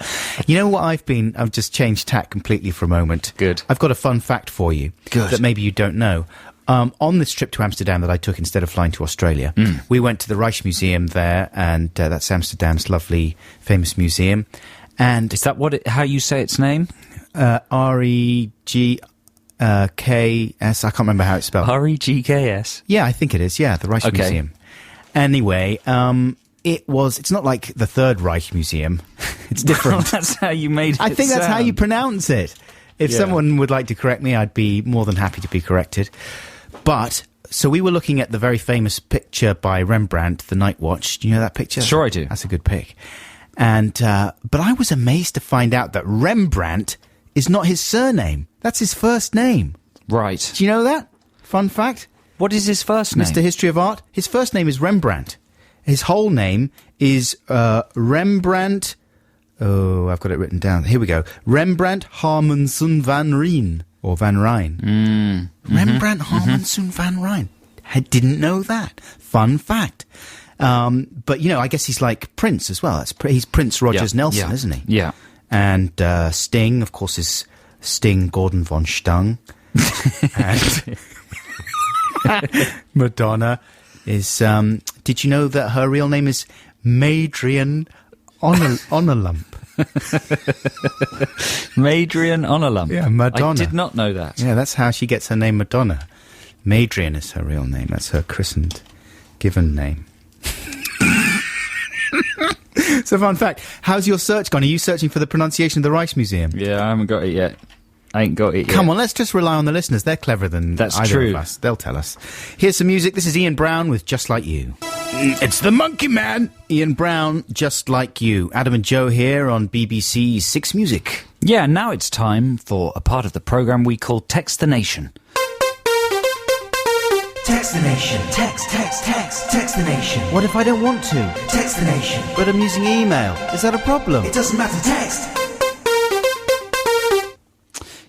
S1: You know what I've just changed tack completely for a moment.
S2: Good.
S1: I've got a fun fact for you.
S2: Good.
S1: That maybe you don't know. On this trip to Amsterdam that I took instead of flying to Australia, we went to the Reich Museum there, and that's Amsterdam's lovely, famous museum. And
S2: Is that how you say its name?
S1: REGKS, I can't remember how it's spelled.
S2: REGKS.
S1: Yeah, I think it is. Yeah, the Reich
S2: Okay.
S1: Museum. Anyway, it's not like the Third Reich Museum. It's different.
S2: That's how you made it
S1: I think that's how
S2: sound.
S1: you pronounce it. If
S2: Yeah.
S1: someone would like to correct me, I'd be more than happy to be corrected. But, so we were looking at the very famous picture by Rembrandt, The Night Watch. Do you know that picture?
S2: Sure I do.
S1: That's a good pick. And, but I was amazed to find out that Rembrandt is not his surname. That's his first name.
S2: Right.
S1: Do you know that? Fun fact?
S2: What is his first name?
S1: Mr. History of Art. His first name is Rembrandt. His whole name is Rembrandt. Oh, I've got it written down. Here we go. Rembrandt Harmenson van Rijn. Or Van Rijn. Rembrandt Harmenson van Rijn. I didn't know that. Fun fact. But, you know, I guess he's like Prince as well. He's Prince Rogers Nelson, isn't he?
S2: Yeah.
S1: And Sting, of course, is Sting Gordon von Stung. And Madonna is... did you know that her real name is Madrian Onalump?
S2: Madrian Onalump.
S1: Yeah, Madonna.
S2: I did not know that.
S1: Yeah, that's how she gets her name Madonna. Madrian is her real name. That's her christened, given name. So, fun fact. How's your search gone? Are you searching for the pronunciation of the Rijksmuseum?
S2: Yeah, I haven't got it yet. I ain't got it yet.
S1: Come on, let's just rely on the listeners. They're cleverer than
S2: That's
S1: either
S2: true.
S1: of us. They'll tell us. Here's some music. This is Ian Brown with Just Like You. It's the Monkey Man. Ian Brown, Just Like You. Adam and Joe here on BBC Six Music.
S2: Yeah, now it's time for a part of the programme we call Text the Nation.
S5: Text the nation. Text the nation.
S1: What if I don't want to?
S5: Text the nation.
S1: But I'm using email. Is that a problem?
S5: It doesn't matter, text.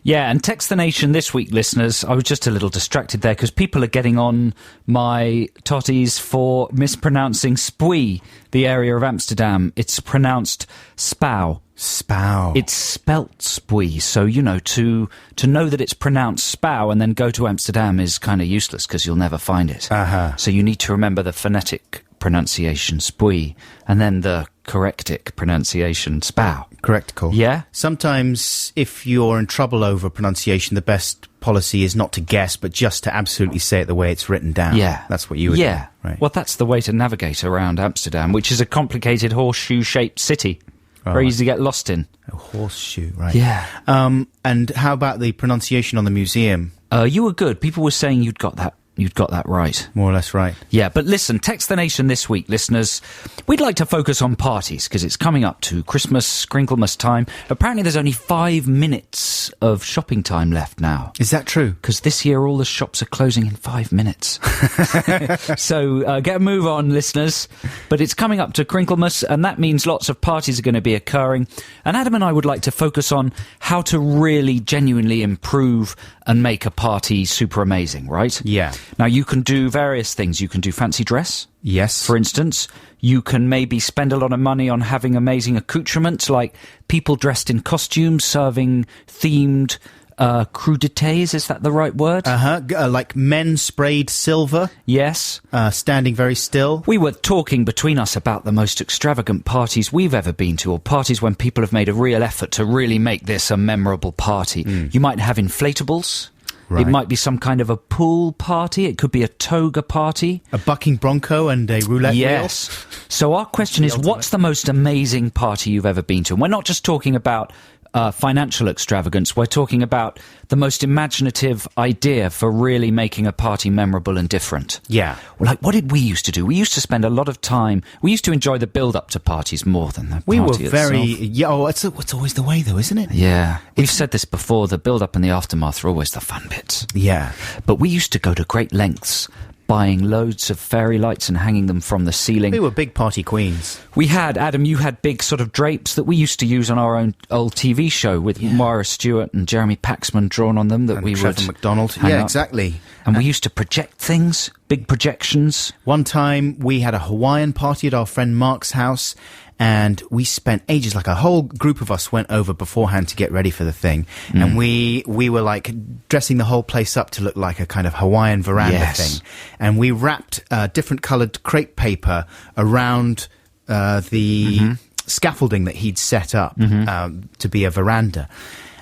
S2: Yeah, and Text the Nation this week, listeners, I was just a little distracted there because people are getting on my totties for mispronouncing Spui, the area of Amsterdam. It's pronounced Spau.
S1: Spow.
S2: It's spelt Spui, so, you know, to know that it's pronounced Spau and then go to Amsterdam is kind of useless because you'll never find it.
S1: Uh-huh.
S2: So you need to remember the phonetic pronunciation Spui and then the correctic pronunciation Spau.
S1: Correct, Cole.
S2: Yeah?
S1: Sometimes, if you're in trouble over pronunciation, the best policy is not to guess, but just to absolutely say it the way it's written down.
S2: Yeah.
S1: That's what you would
S2: Yeah.
S1: do. Right.
S2: Well, that's the way to navigate around Amsterdam, which is a complicated horseshoe-shaped city. Very easy to get lost in.
S1: A horseshoe, right.
S2: Yeah.
S1: And how about the pronunciation on the museum?
S2: You were good. People were saying you'd got that right.
S1: More or less right.
S2: Yeah, but listen, Text the Nation this week, listeners. We'd like to focus on parties because it's coming up to Christmas, Crinklemas time. Apparently there's only 5 minutes of shopping time left now.
S1: Is that true?
S2: Because this year all the shops are closing in 5 minutes. So get a move on, listeners. But it's coming up to Crinklemas, and that means lots of parties are going to be occurring. And Adam and I would like to focus on how to really genuinely improve and make a party super amazing, right?
S1: Yeah.
S2: Now, you can do various things. You can do fancy dress,
S1: Yes.
S2: for instance. You can maybe spend a lot of money on having amazing accoutrements, like people dressed in costumes serving themed crudités, is that the right word?
S1: Like men sprayed silver,
S2: Yes.
S1: standing very still.
S2: We were talking between us about the most extravagant parties we've ever been to, or parties when people have made a real effort to really make this a memorable party. You might have inflatables.
S1: Right.
S2: It might be some kind of a pool party. It could be a toga party.
S1: A bucking bronco and a roulette
S2: Yes. So our question is, what's the most amazing party you've ever been to? And we're not just talking about financial extravagance. We're talking about the most imaginative idea for really making a party memorable and different.
S1: Yeah.
S2: Well, like, what did we used to do? We used to spend a lot of time... We used to enjoy the build-up to parties more than the
S1: We were
S2: party
S1: very...
S2: itself.
S1: Yeah, oh, it's always the way, though, isn't it?
S2: Yeah. We've said this before. The build-up and the aftermath are always the fun bits.
S1: Yeah.
S2: But we used to go to great lengths buying loads of fairy lights and hanging them from the ceiling.
S1: We were big party queens.
S2: We had, Adam, you had big sort of drapes that we used to use on our own old TV show with Moira Stewart and Jeremy Paxman drawn on them that
S1: And
S2: we
S1: Trevor
S2: would
S1: McDonald.
S2: hang
S1: Yeah,
S2: up.
S1: exactly.
S2: And we used to project things, big projections.
S1: One time we had a Hawaiian party at our friend Mark's house, and we spent ages, like a whole group of us went over beforehand to get ready for the thing. And we were like dressing the whole place up to look like a kind of Hawaiian veranda
S2: Yes.
S1: thing. And we wrapped different coloured crepe paper around the scaffolding that he'd set up to be a veranda.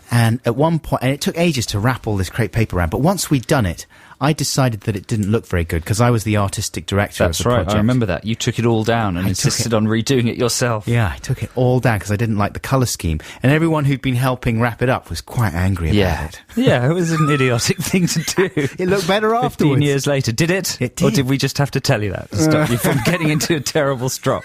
S1: And at one point, and it took ages to wrap all this crepe paper around, but once we'd done it, I decided that it didn't look very good because I was the artistic director of the project.
S2: I remember that. You took it all down and
S1: I took
S2: insisted on redoing it yourself.
S1: Yeah, I took it all down because I didn't like the colour scheme. And everyone who'd been helping wrap it up was quite angry about it.
S2: Yeah, it was an idiotic thing to do.
S1: It looked better
S2: 15
S1: afterwards.
S2: years later. Did it?
S1: It
S2: Or
S1: did.
S2: did we just have to tell you that to stop you from getting into a terrible strop?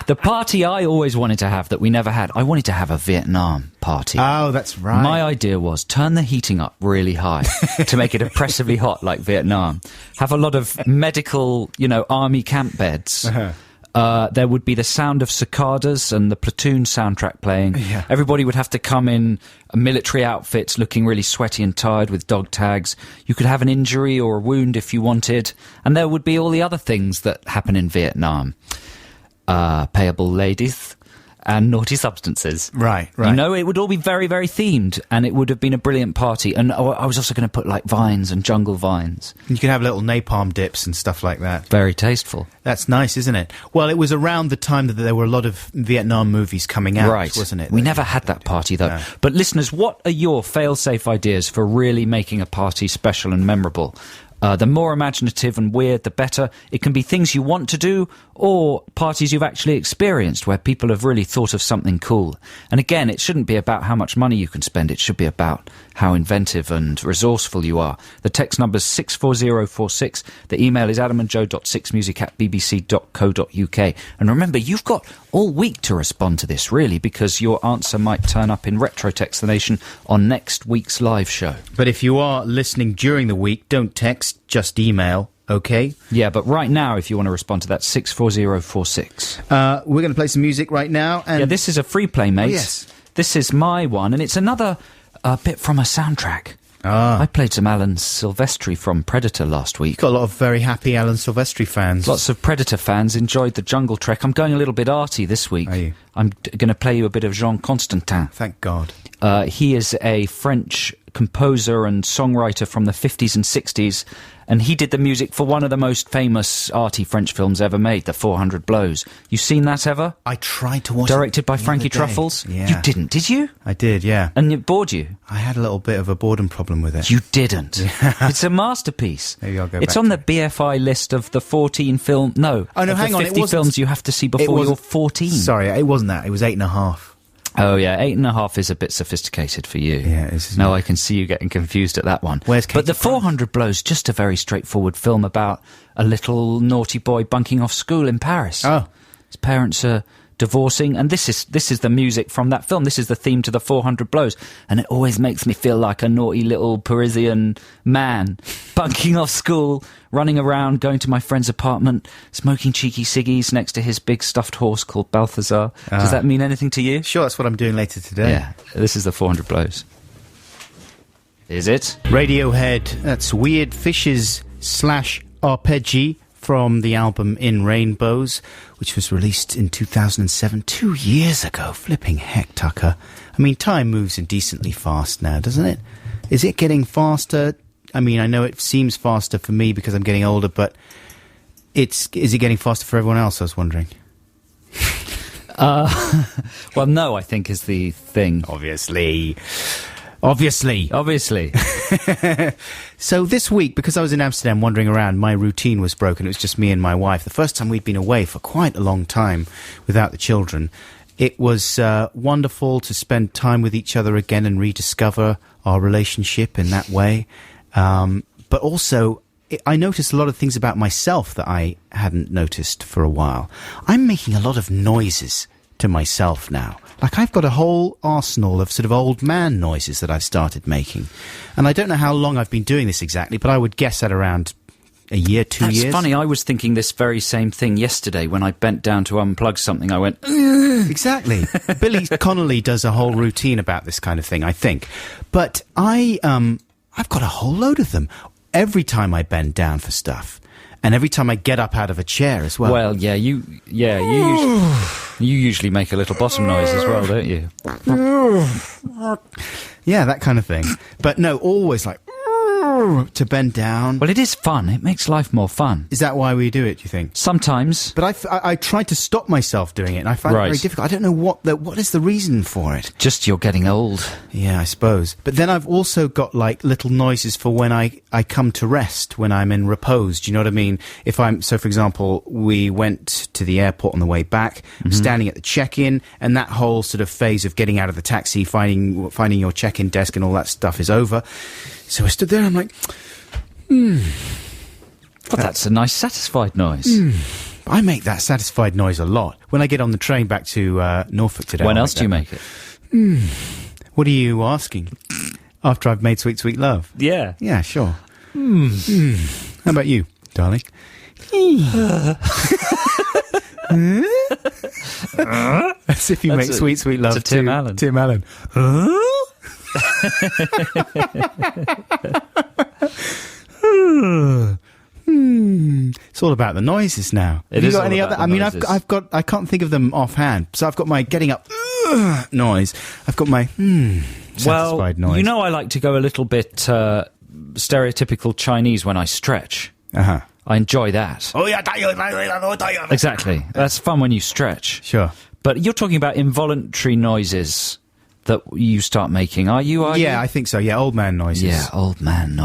S2: The party I always wanted to have that we never had, I wanted to have a Vietnam party.
S1: Oh, that's right.
S2: My idea was turn the heating up really high to make it oppressively hot like Vietnam. Have a lot of medical, army camp beds. There would be the sound of cicadas and the platoon soundtrack playing.
S1: Yeah.
S2: Everybody would have to come in military outfits looking really sweaty and tired with dog tags. You could have an injury or a wound if you wanted. And there would be all the other things that happen in Vietnam. Payable ladies and naughty substances.
S1: Right.
S2: It would all be very, very themed, and it would have been a brilliant party. And I was also going to put, like, vines and jungle vines.
S1: You could have little napalm dips and stuff like that.
S2: Very tasteful.
S1: That's nice, isn't it? Well, it was around the time that there were a lot of Vietnam movies coming out,
S2: Right.
S1: wasn't it?
S2: We never had that party, though.
S1: No.
S2: But listeners, what are your fail-safe ideas for really making a party special and memorable? The more imaginative and weird, the better. It can be things you want to do or parties you've actually experienced where people have really thought of something cool. And again, it shouldn't be about how much money you can spend. It should be about how inventive and resourceful you are. The text number's 64046. The email is adamandjoe.6music@bbc.co.uk. And remember, you've got all week to respond to this, really, because your answer might turn up in Retro Text the Nation on next week's live show.
S1: But if you are listening during the week, don't text, just email, okay?
S2: Yeah, but right now, if you want to respond to that, 64046.
S1: We're going to play some music right now. And
S2: Yeah, this is a free play, mate.
S1: Oh, yes.
S2: This is my one, and it's another bit from a soundtrack.
S1: Ah.
S2: I played some Alan Silvestri from Predator last week.
S1: Got a lot of very happy Alan Silvestri fans.
S2: Lots of Predator fans enjoyed the Jungle Trek. I'm going a little bit arty this week.
S1: Are you?
S2: I'm going to play you a bit of Jean Constantine.
S1: Thank God.
S2: He is a French composer and songwriter from the 50s and 60s, and he did the music for one of the most famous arty French films ever made, The 400 Blows. You seen that ever?
S1: I tried to watch
S2: Directed
S1: it
S2: by
S1: the
S2: Frankie
S1: other day.
S2: Truffles?
S1: Yeah.
S2: You didn't, did you?
S1: I did, yeah.
S2: And it bored you?
S1: I had a little bit of a boredom problem with it.
S2: You didn't. It's a masterpiece.
S1: Maybe I'll go
S2: It's
S1: back
S2: on
S1: to
S2: the BFI list of the 14 film... No.
S1: Oh, no,
S2: of
S1: hang
S2: the
S1: on, it
S2: 50
S1: wasn't-
S2: films you have to see
S1: It
S2: before you're
S1: wasn't-
S2: 14.
S1: Sorry, it wasn't that. It was 8.5.
S2: Oh, yeah, 8.5 is a bit sophisticated for you.
S1: Yeah, it is, isn't
S2: No,
S1: it?
S2: I can see you getting confused at that one.
S1: Where's
S2: But
S1: Katie
S2: The 400 Blows, just a very straightforward film about a little naughty boy bunking off school in Paris.
S1: Oh.
S2: His parents are divorcing, and this is the music from that film. This is the theme to The 400 Blows, and it always makes me feel like a naughty little Parisian man bunking off school, running around, going to my friend's apartment, smoking cheeky ciggies next to his big stuffed horse called Balthazar. Does that mean anything to you?
S1: Sure, that's what I'm doing later today.
S2: Yeah, this is The 400 Blows. Is it?
S1: Radiohead, that's Weird Fishes / Arpeggi from the album In Rainbows, which was released in 2007, 2 years ago. Flipping heck, Tucker. I mean, time moves indecently fast now, doesn't it? Is it getting faster? I mean, I know it seems faster for me because I'm getting older, but is it getting faster for everyone else? I was wondering.
S2: Well, no, I think is the thing.
S1: Obviously. So this week, because I was in Amsterdam wandering around, my routine was broken. It was just me and my wife. The first time we'd been away for quite a long time without the children. It was wonderful to spend time with each other again and rediscover our relationship in that way. But also, I noticed a lot of things about myself that I hadn't noticed for a while. I'm making a lot of noises to myself now. Like, I've got a whole arsenal of sort of old man noises that I've started making. And I don't know how long I've been doing this exactly, but I would guess at around a year, 2 years.
S2: That's funny. I was thinking this very same thing yesterday when I bent down to unplug something. I went, ugh.
S1: Exactly. Billy Connolly does a whole routine about this kind of thing, I think. But I've got a whole load of them every time I bend down for stuff. And every time I get up out of a chair as well.
S2: Well, you usually make a little bottom noise as well, don't you?
S1: Yeah, that kind of thing. But no, always like to bend down.
S2: Well, it is fun. It makes life more fun.
S1: Is that why we do it, do you think?
S2: Sometimes.
S1: But I tried to stop myself doing it, and I find it very difficult. I don't know what is the reason for it.
S2: Just you're getting old.
S1: Yeah, I suppose. But then I've also got, like, little noises for when I come to rest, when I'm in repose. Do you know what I mean? So, for example, we went to the airport on the way back, standing at the check-in, and that whole sort of phase of getting out of the taxi, finding your check-in desk and all that stuff is over. So I stood there and I'm like,
S2: Well, that's a nice satisfied noise.
S1: I make that satisfied noise a lot. When I get on the train back to Norfolk today.
S2: When else do you make it?
S1: What are you asking? After I've made Sweet Sweet Love?
S2: Yeah.
S1: Yeah, sure. How about you, darling? As if you make Sweet Sweet Love
S2: to Tim Allen.
S1: Tim Allen. It's all about the noises now.
S2: It
S1: Have
S2: is
S1: you got
S2: all
S1: any
S2: about
S1: other?
S2: the
S1: I mean,
S2: noises.
S1: I can't think of them offhand. So I've got my getting up noise. I've got my satisfied noise.
S2: You know, I like to go a little bit stereotypical Chinese when I stretch.
S1: Uh-huh.
S2: I enjoy that.
S1: Oh yeah,
S2: Exactly. That's fun when you stretch.
S1: Sure.
S2: But you're talking about involuntary noises that you start making, are you?
S1: Yeah, I think so. Yeah, old man noises.
S2: Yeah, old man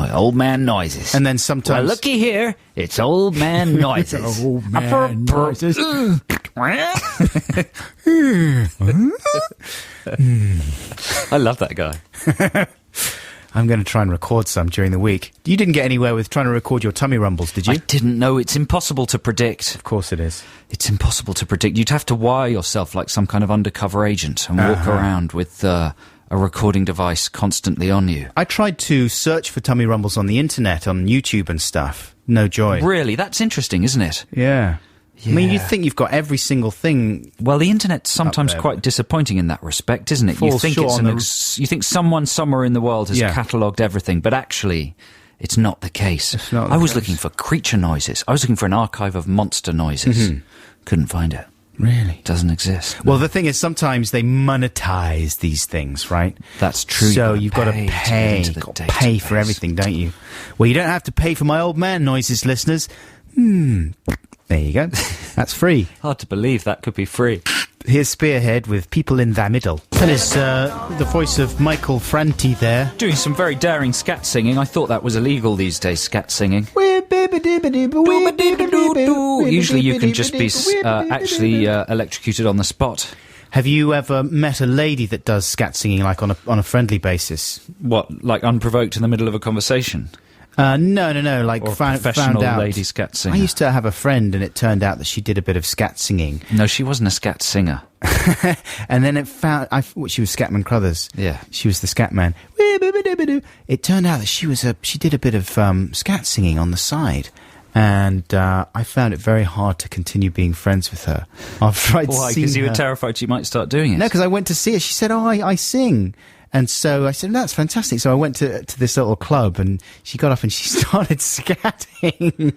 S2: noises.
S1: And then sometimes...
S2: Well, looky here, it's old man noises.
S1: Old man noises.
S2: I love that guy.
S1: I'm going to try and record some during the week. You didn't get anywhere with trying to record your tummy rumbles, did you?
S2: I didn't know. It's impossible to predict.
S1: Of course it is.
S2: It's impossible to predict. You'd have to wire yourself like some kind of undercover agent and walk around with a recording device constantly on you.
S1: I tried to search for tummy rumbles on the internet, on YouTube and stuff. No joy.
S2: Really? That's interesting, isn't it?
S1: Yeah. I mean, you'd think you've got every single thing.
S2: Well, the internet's sometimes quite disappointing in that respect, isn't it? You think you think someone somewhere in the world has catalogued everything, but actually, it's not the case. I was looking for creature noises. I was looking for an archive of monster noises. Couldn't find it.
S1: Really?
S2: Doesn't exist.
S1: Well, the thing is, sometimes they monetize these things, right?
S2: That's true.
S1: So you've got to pay. You've got to pay for everything, don't you? Well, you don't have to pay for my old man noises, listeners. There you go. That's free.
S2: Hard to believe that could be free.
S1: Here's Spearhead with People in the Middle. That is the voice of Michael Franti there.
S2: Doing some very daring scat singing. I thought that was illegal these days, scat singing. Usually you can just be actually electrocuted on the spot.
S1: Have you ever met a lady that does scat singing, like on a friendly basis?
S2: What, like unprovoked in the middle of a conversation?
S1: No. Like
S2: or
S1: found
S2: professional
S1: out.
S2: lady scat singer.
S1: I used to have a friend, and it turned out that she did a bit of scat singing.
S2: No, she wasn't a scat singer.
S1: And then she was Scatman Crothers.
S2: Yeah,
S1: she was the Scatman. It turned out that she did a bit of scat singing on the side. And I found it very hard to continue being friends with her after I'd seen her.
S2: Why? Because you were terrified she might start doing it?
S1: No, because I went to see her. She said, I sing. And so I said, that's fantastic. So I went to this little club, and she got up and she started scatting.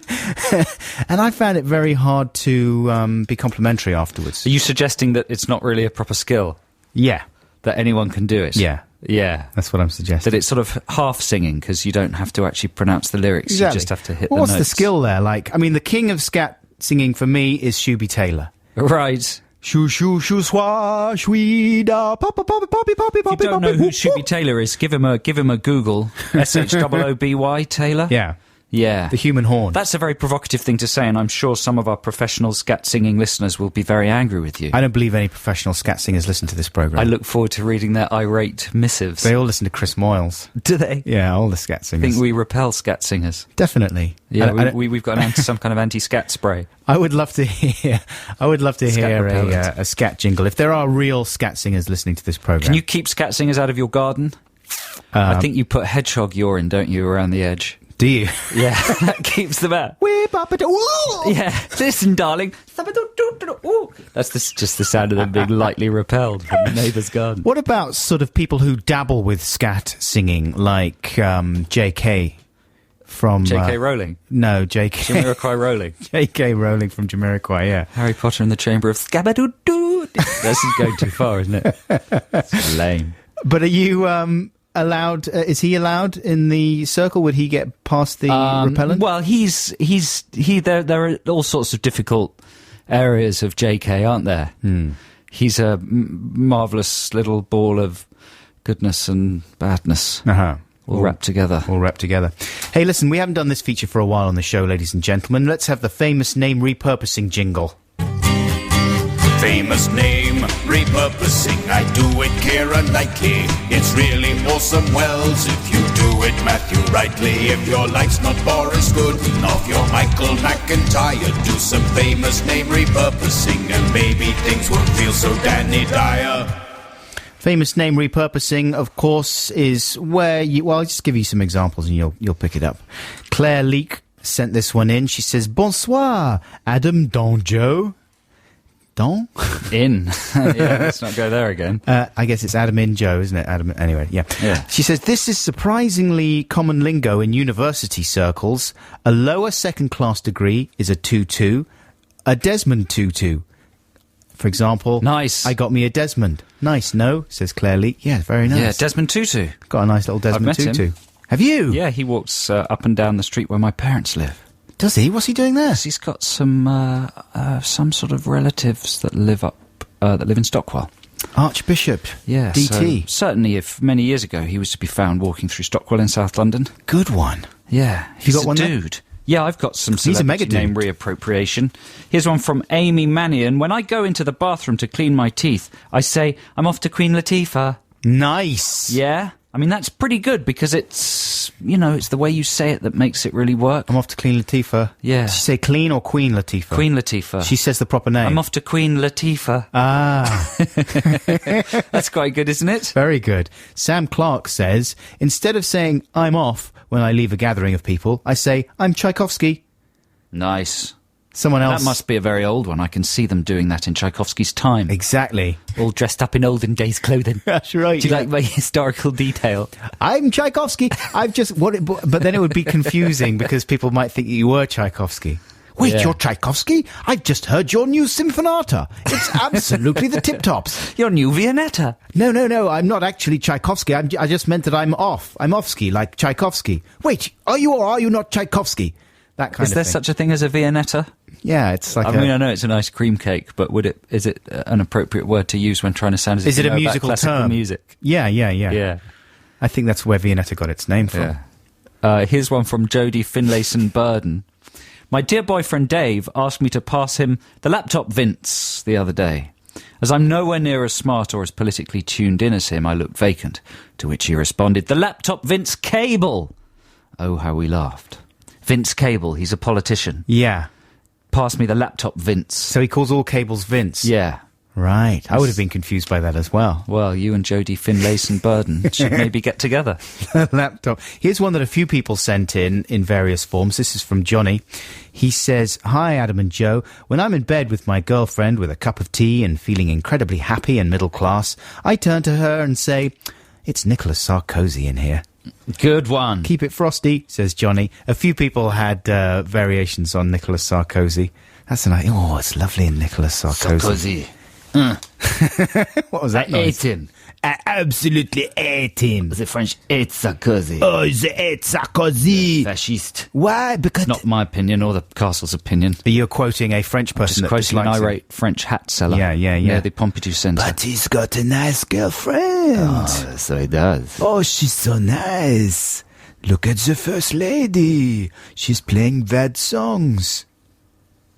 S1: And I found it very hard to be complimentary afterwards.
S2: Are you suggesting that it's not really a proper skill?
S1: Yeah.
S2: That anyone can do it?
S1: Yeah.
S2: Yeah.
S1: That's what I'm suggesting.
S2: That it's sort of half singing because you don't have to actually pronounce the lyrics.
S1: Exactly.
S2: You just have to hit
S1: Well,
S2: the
S1: what's
S2: notes.
S1: the skill there? Like, I mean, the king of scat singing for me is Shooby Taylor.
S2: Right.
S1: Shoo shoo shoo swa shwee da poppy poppy poppy poppy
S2: If you
S1: poppy
S2: don't know who Shooby Taylor is, give him a Google. SHOOBY Taylor.
S1: Yeah,
S2: Yeah.
S1: the human horn.
S2: That's a very provocative thing to say, and I'm sure some of our professional scat singing listeners will be very angry with you.
S1: I don't believe any professional scat singers listen to this program.
S2: I look forward to reading their irate missives.
S1: They all listen to Chris Moyles.
S2: Do they?
S1: Yeah, all the scat
S2: I
S1: singers.
S2: think we repel scat singers.
S1: Definitely.
S2: Yeah,
S1: I-
S2: we've got some kind of anti-scat spray.
S1: I would love to hear. I would love to
S2: Scat
S1: hear
S2: repellent.
S1: a scat jingle. If there are real scat singers listening to this program,
S2: Can you keep scat singers out of your garden? I think you put hedgehog urine, don't you, around the edge?
S1: do you?
S2: Yeah, that keeps them out. Yeah, listen, darling. That's just the sound of them being lightly repelled from the neighbour's garden.
S1: What about sort of people who dabble with scat singing, like J.K. from
S2: J.K. Rowling.
S1: No, J.K.
S2: Jamiroquai Rowling.
S1: J.K. Rowling from Jamiroquai. Yeah.
S2: Harry Potter and the Chamber of Scabadoo-doo. That's going too far, isn't it? It's lame.
S1: But are you allowed? Is he allowed in the circle? Would he get past the repellent?
S2: Well, there are all sorts of difficult areas of JK, aren't there? He's a marvellous little ball of goodness and badness,
S1: Uh-huh.
S2: all wrapped together.
S1: All wrapped together. Hey, listen, we haven't done this feature for a while on the show, ladies and gentlemen. Let's have the famous name repurposing jingle.
S6: Famous name repurposing, I do it Keira Knightley. It's really awesome wells if you do it Matthew rightly. If your life's not Boris Godunov, you're Michael McIntyre. Do some famous name repurposing and maybe things won't feel so Danny Dyer.
S1: Famous name repurposing, of course, is where you... Well, I'll just give you some examples and you'll pick it up. Claire Leake sent this one in. She says, Bonsoir, Adam Donjo. Don?
S2: In. Yeah, let's not go there again.
S1: I guess it's Adam in Joe, isn't it? Adam. Anyway, yeah.
S2: Yeah.
S1: She says, this is surprisingly common lingo in university circles. A lower second-class degree is a 2-2. A Desmond 2-2. For example...
S2: Nice.
S1: I got me a Desmond. Nice, no? Says Claire Lee. Yeah, very nice.
S2: Yeah, Desmond Tutu.
S1: Got a nice little Desmond
S2: I've met
S1: Tutu.
S2: him.
S1: Have you?
S2: Yeah, he walks up and down the street where my parents live.
S1: Does he? What's he doing there?
S2: He's got some sort of relatives that live in Stockwell.
S1: Archbishop.
S2: Yeah,
S1: DT.
S2: So certainly, if many years ago he was to be found walking through Stockwell in South London.
S1: Good one.
S2: Yeah,
S1: You
S2: he's
S1: got
S2: a
S1: one there?
S2: dude. Yeah, I've got some
S1: He's a
S2: celebrity
S1: mega
S2: name
S1: dude.
S2: reappropriation. Here's one from Amy Mannion. When I go into the bathroom to clean my teeth, I say, I'm off to Queen Latifah.
S1: Nice.
S2: Yeah? I mean, that's pretty good because it's, it's the way you say it that makes it really work.
S1: I'm off to Queen Latifah.
S2: Yeah.
S1: Did she say Clean or Queen Latifah?
S2: Queen Latifah.
S1: She says the proper name.
S2: I'm off to Queen Latifah.
S1: Ah.
S2: That's quite good, isn't it?
S1: Very good. Sam Clark says, instead of saying I'm off when I leave a gathering of people, I say I'm Tchaikovsky.
S2: Nice.
S1: Someone else.
S2: That must be a very old one. I can see them doing that in Tchaikovsky's time.
S1: Exactly.
S2: All dressed up in olden days clothing.
S1: That's right.
S2: Do you like my historical detail?
S1: I'm Tchaikovsky. But then it would be confusing because people might think you were Tchaikovsky. Wait,
S2: Yeah.
S1: you're Tchaikovsky? I've just heard your new Symphonata. It's absolutely the tip-tops.
S2: Your new Viennetta.
S1: No, I'm not actually Tchaikovsky. I just meant that I'm off. I'm offsky, like Tchaikovsky. Wait, are you or are you not Tchaikovsky? That kind
S2: Is
S1: of
S2: there
S1: thing.
S2: such a thing as a Viennetta?
S1: Yeah, it's like
S2: I mean, I know it's a nice cream cake, but is it an appropriate word to use when trying to sound as if
S1: Is it
S2: you
S1: a
S2: know about
S1: musical
S2: classical
S1: term?
S2: music?
S1: Yeah.
S2: Yeah.
S1: I think that's where Viennetta got its name from.
S2: Yeah. Here's one from Jodie Finlayson Burden. My dear boyfriend Dave asked me to pass him the laptop Vince the other day. As I'm nowhere near as smart or as politically tuned in as him, I looked vacant, to which he responded, the laptop Vince Cable! Oh, how we laughed. Vince Cable, he's a politician.
S1: Yeah.
S2: Pass me the laptop Vince.
S1: So he calls all cables Vince.
S2: Yeah.
S1: Right. I would have been confused by that as well.
S2: Well, you and Jodie Finlayson Burden should maybe get together.
S1: Laptop. Here's one that a few people sent in various forms. This is from Johnny. He says, Hi, Adam and Joe. When I'm in bed with my girlfriend with a cup of tea and feeling incredibly happy and middle class, I turn to her and say, it's Nicholas Sarkozy in here.
S2: Good one.
S1: Keep it frosty, says Johnny. A few people had variations on Nicholas Sarkozy. That's a nice... Oh, it's lovely in Nicholas Sarkozy.
S2: Sarkozy.
S1: What was that noise?
S2: Ate him.
S1: I absolutely hate him.
S2: The French hate Sarkozy.
S1: Oh, they hate Sarkozy.
S2: Fascist.
S1: Why? Because
S2: It's not my opinion or the castle's opinion.
S1: you're quoting a French person
S2: Just
S1: that
S2: quoting an
S1: dislikes him.
S2: irate French hat seller.
S1: Yeah.
S2: Near the Pompidou Centre.
S1: But he's got a nice girlfriend.
S2: So he does.
S1: Oh, she's so nice. Look at the First Lady. She's playing bad songs.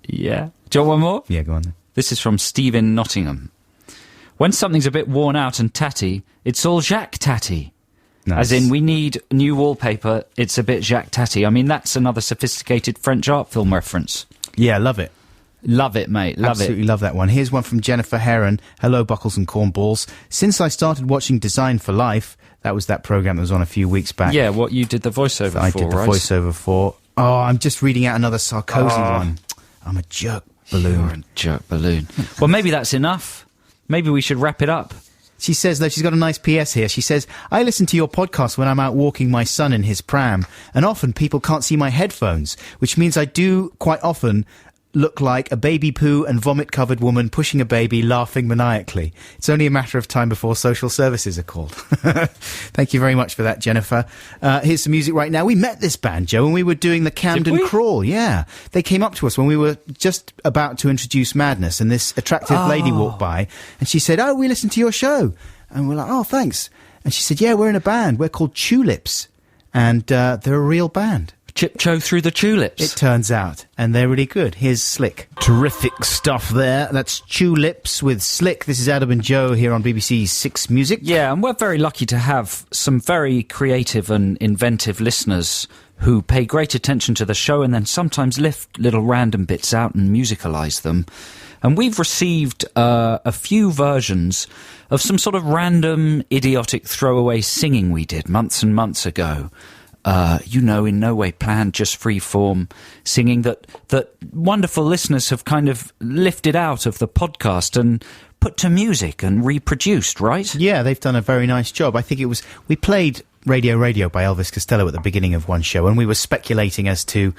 S2: Yeah. Do you want one more?
S1: Yeah, go on then.
S2: This is from Stephen Nottingham. When something's a bit worn out and tatty, it's all Jacques Tatty.
S1: Nice.
S2: As in, we need new wallpaper, it's a bit Jacques Tatty. I mean, that's another sophisticated French art film reference.
S1: Yeah, love it.
S2: Love it, mate. Love
S1: Absolutely
S2: it.
S1: love that one. Here's one from Jennifer Heron. Hello, Buckles and Cornballs. Since I started watching Design for Life, that was that program that was on a few weeks back.
S2: Yeah, what you did the voiceover
S1: I
S2: for,
S1: did the
S2: right?
S1: voiceover for. Oh, I'm just reading out another Sarkozy one. I'm a jerk balloon.
S2: You're a jerk balloon. Well, maybe that's enough. Maybe we should wrap it up.
S1: She says, though, she's got a nice PS here. She says, I listen to your podcast when I'm out walking my son in his pram, and often people can't see my headphones, which means I do quite often look like a baby poo and vomit-covered woman pushing a baby, laughing maniacally. It's only a matter of time before social services are called. Thank you very much for that, Jennifer. Here's some music right now. We met this band, Joe, when we were doing the Camden Crawl. Yeah. They came up to us when we were just about to introduce Madness, and this attractive lady walked by, and she said, oh, we listened to your show. And we're like, oh, thanks. And she said, yeah, we're in a band. We're called Tulips. And they're a real band.
S2: Chip-cho through the tulips.
S1: It turns out. And they're really good. Here's Slick. Terrific stuff there. That's Tulips with Slick. This is Adam and Joe here on BBC Six Music.
S2: Yeah, and we're very lucky to have some very creative and inventive listeners who pay great attention to the show and then sometimes lift little random bits out and musicalise them. And we've received a few versions of some sort of random, idiotic throwaway singing we did months and months ago. In no way planned, just free form singing that wonderful listeners have kind of lifted out of the podcast and put to music and reproduced, right?
S1: Yeah, they've done a very nice job. I think we played Radio by Elvis Costello at the beginning of one show, and we were speculating as to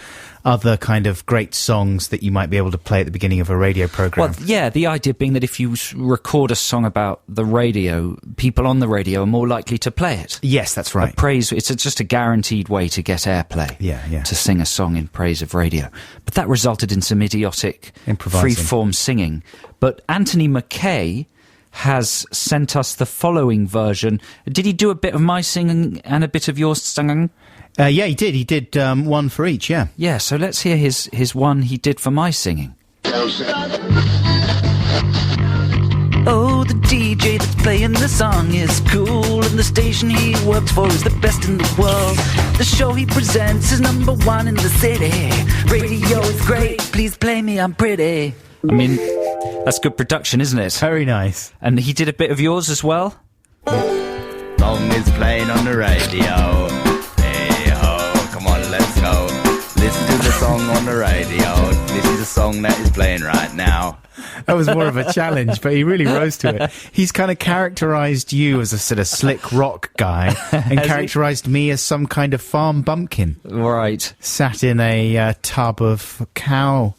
S1: other kind of great songs that you might be able to play at the beginning of a radio program.
S2: Well, yeah, the idea being that if you record a song about the radio, people on the radio are more likely to play it.
S1: Yes, that's right.
S2: It's just a guaranteed way to get airplay.
S1: Yeah.
S2: To sing a song in praise of radio. But that resulted in some idiotic
S1: improvising,
S2: free-form singing. But Anthony McKay has sent us the following version. Did he do a bit of my singing and a bit of your singing?
S1: Yeah, he did. He did one for each, yeah.
S2: Yeah, so let's hear his one he did for my singing.
S4: Oh, the DJ that's playing the song is cool, and the station he works for is the best in the world. The show he presents is #1 in the city. Radio is great, please play me, I'm pretty.
S2: I mean, that's good production, isn't it?
S1: Very nice.
S2: And he did a bit of yours as well?
S7: Song is playing on the radio. Hey ho, come on, let's go. Listen to the song on the radio. This is a song that is playing right now.
S1: That was more of a challenge, but he really rose to it. He's kind of characterised you as a sort of slick rock guy and characterised me as some kind of farm bumpkin.
S2: Right.
S1: Sat in a tub of cow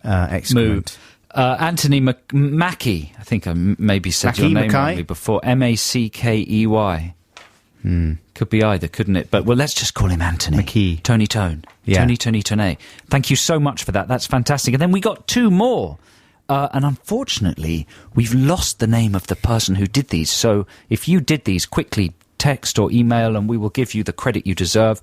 S1: excrement.
S2: Anthony Mackey, I think I maybe said your name wrongly before. Mackey. Could be either, couldn't it? But, well, let's just call him Anthony.
S1: McKee.
S2: Tony Tone.
S1: Yeah.
S2: Tony. Thank you so much for that. That's fantastic. And then we got two more. And unfortunately, we've lost the name of the person who did these. So if you did these, quickly text or email and we will give you the credit you deserve.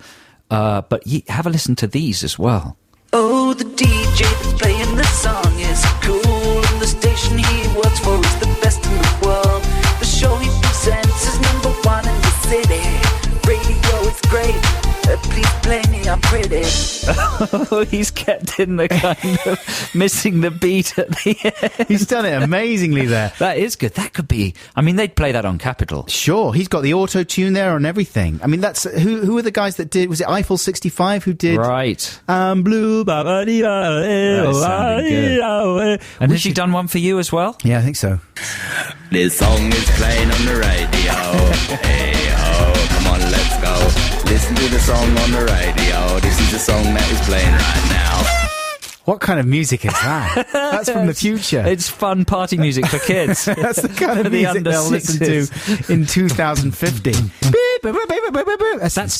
S2: But have a listen to these as well.
S4: Oh, the DJ that's playing the song is cool, and the station he works for is the best in the world. The show he presents is #1 in the city. Radio is great, please play me, I'm pretty.
S2: Oh, he's kept in the kind of missing the beat at the end.
S1: He's done it amazingly there.
S2: That is good. That could be... I mean, they'd play that on Capitol.
S1: Sure, he's got the auto-tune there and everything. I mean, that's... Who are the guys that did... Was it Eiffel 65 who did...
S2: Right.
S1: I'm blue...
S2: That sounded good. And has she done one for you as well?
S1: Yeah, I think so.
S7: This song is playing on the radio. Hey ho, come on, let's go. Listen to the song on the radio. This is the song that is playing right now.
S1: What kind of music is that? That's from the future.
S2: It's fun party music for kids.
S1: That's the kind of
S2: For the
S1: music
S2: under
S1: they'll listen to in 2050. That's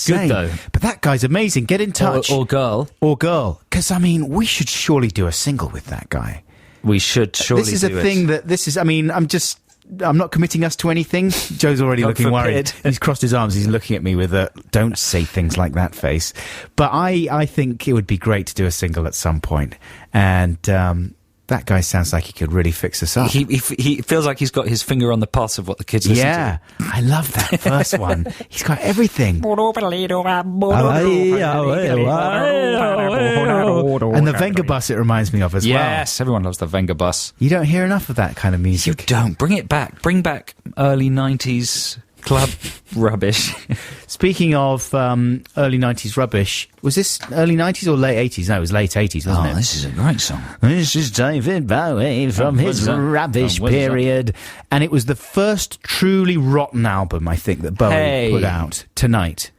S2: good,
S1: insane.
S2: though.
S1: But that guy's amazing. Get in touch.
S2: Or girl.
S1: Or girl. Because, I mean, we should surely do a single with that guy.
S2: We should surely
S1: This is
S2: do
S1: a
S2: it.
S1: thing that this is, I mean, I'm not committing us to anything. Joe's already
S2: God
S1: looking worried.
S2: forbid.
S1: He's crossed his arms. He's looking at me with a "don't say things like that" face. But I think it would be great to do a single at some point. And that guy sounds like he could really fix us up.
S2: He feels like he's got his finger on the pulse of what the kids listen
S1: Yeah, I love that first one. He's got everything. And the Venga bus it reminds me of as
S2: to.
S1: well.
S2: Yes, everyone loves the Venga bus.
S1: You don't hear enough of that kind of
S2: You
S1: music.
S2: don't. Bring it back. Bring back early 90s club rubbish.
S1: Speaking of early 90s rubbish, was this early 90s or late 80s? No, it was late 80s, wasn't it?
S2: This is a great song.
S1: This is David Bowie from his rubbish period. And it was the first truly rotten album, I think, that Bowie put out tonight.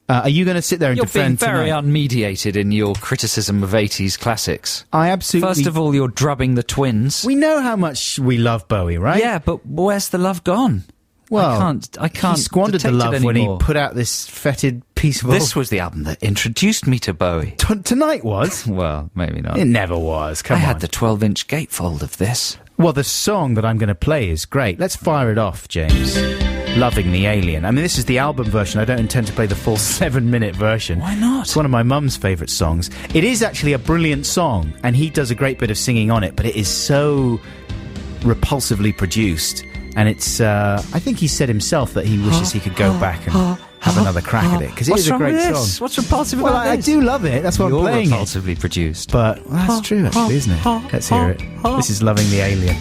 S1: Are you going to sit there and
S2: You're being
S1: defend
S2: very
S1: tonight?
S2: unmediated in your criticism of 80s classics.
S1: I absolutely...
S2: First of all, you're drubbing the Twins.
S1: we know how much we love Bowie, right?
S2: Yeah, but where's the love gone?
S1: Well,
S2: I can't
S1: he squandered the
S2: detect it
S1: love when he
S2: anymore.
S1: put out this fetid piece of...
S2: This was the album that introduced me to Bowie.
S1: Tonight was?
S2: Well, maybe not.
S1: It never was. Come
S2: I
S1: on.
S2: had the 12-inch gatefold of this.
S1: Well, the song that I'm going to play is great. Let's fire it off, James. Loving the Alien. I mean, this is the album version. I don't intend to play the full 7-minute version.
S2: Why not?
S1: It's one of my mum's favourite songs. It is actually a brilliant song, and he does a great bit of singing on it, but it is so repulsively produced. And it's, I think he said himself that he wishes he could go back and have another crack at it, because it is a great song.
S2: What's repulsive
S1: Well,
S2: about
S1: I
S2: this?
S1: do love it. That's why I'm
S2: You're
S1: playing it.
S2: repulsively produced.
S1: But that's true, actually, isn't it? Let's hear it. This is Loving the Alien.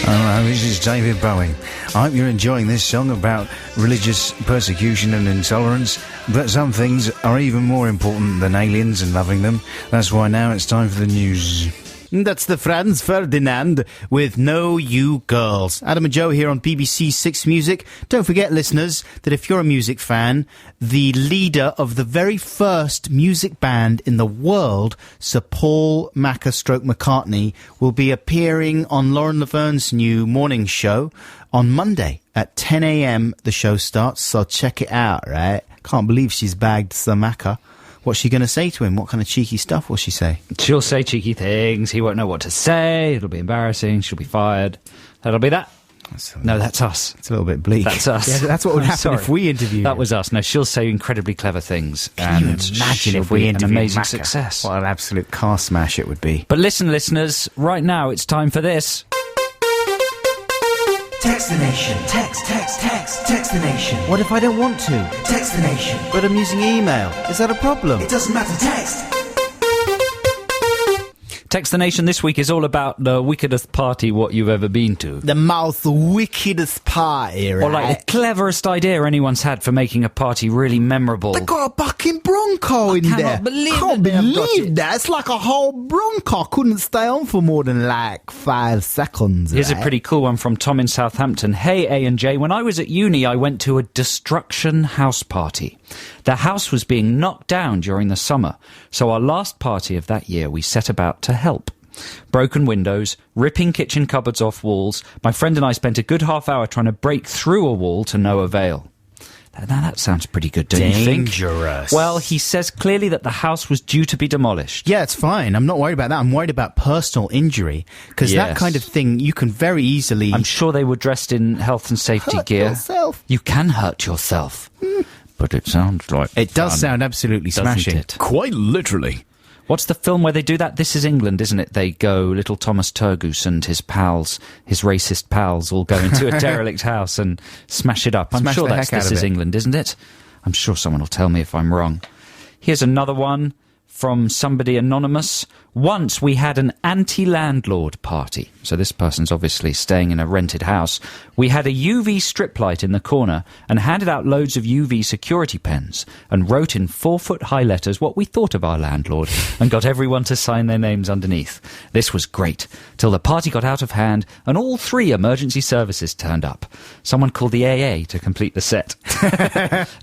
S8: Hello, this is David Bowie. I hope you're enjoying this song about religious persecution and intolerance, but some things are even more important than aliens and loving them. That's why now it's time for the news.
S1: That's the Franz Ferdinand with No You Girls. Adam and Joe here on BBC Six Music. Don't forget, listeners, that if you're a music fan, the leader of the very first music band in the world, Sir Paul McCartney, will be appearing on Lauren Laverne's new morning show on Monday at 10 a.m. The show starts, so check it out, right? Can't believe she's bagged Sir Macca. What's she going to say to him? What kind of cheeky stuff will she say?
S2: She'll say cheeky things. He won't know what to say. It'll be embarrassing. She'll be fired. That'll be that. No, that's us.
S1: It's a little bit bleak.
S2: That's us.
S1: Yeah, that's what would
S2: I'm
S1: happen
S2: sorry.
S1: if we interviewed
S2: That
S1: him.
S2: was us. No, she'll say incredibly clever things.
S1: Can you
S2: and
S1: imagine
S2: she'll
S1: if we
S2: be an
S1: interviewed
S2: amazing
S1: Macca?
S2: success.
S1: What an absolute car smash it would be.
S2: But listen, listeners, right now it's time for this.
S5: Text the nation. Text the nation.
S1: What if I don't want to?
S5: Text the nation.
S1: But I'm using email. Is that a problem?
S5: It doesn't matter, text.
S2: Text the Nation this week is all about the wickedest party what you've ever been to.
S1: The most wickedest party, right?
S2: Or like the cleverest idea anyone's had for making a party really memorable.
S1: They got a bucking Bronco in
S2: cannot
S1: there.
S2: believe
S1: Can't
S2: that they have got
S1: believe
S2: it.
S1: that. It's like a whole Bronco. Couldn't stay on for more than like 5 seconds.
S2: Here's a
S1: right?
S2: pretty cool one from Tom in Southampton. Hey, A&J, when I was at uni, I went to a destruction house party. The house was being knocked down during the summer, so our last party of that year, we set about to help. Broken windows, ripping kitchen cupboards off walls. My friend and I spent a good half hour trying to break through a wall to no avail. Now that sounds pretty good, don't you think?
S1: Dangerous.
S2: Well, he says clearly that the house was due to be demolished.
S1: Yeah, it's fine. I'm not worried about that. I'm worried about personal injury. Because that
S2: Yes.
S1: kind of thing, you can very easily...
S2: I'm sure they were dressed in health and safety
S1: hurt
S2: gear.
S1: yourself.
S2: You can hurt yourself. But it sounds like
S1: It does
S2: fun,
S1: sound absolutely
S2: doesn't
S1: smashing.
S2: it?
S8: Quite literally.
S2: What's the film where they do that? This is England, isn't it? They go, little Thomas Turgoose and his pals, his racist pals, all go into a derelict house and smash it up. I'm
S1: Smash
S2: sure
S1: the
S2: that's
S1: heck out
S2: This
S1: of
S2: is
S1: it.
S2: England, isn't it? I'm sure someone will tell me if I'm wrong. Here's another one from somebody anonymous. Once we had an anti-landlord party. So this person's obviously staying in a rented house. We had a UV strip light in the corner and handed out loads of UV security pens and wrote in 4-foot-high letters what we thought of our landlord and got everyone to sign their names underneath. This was great, till the party got out of hand and all 3 emergency services turned up. Someone called the AA to complete the set.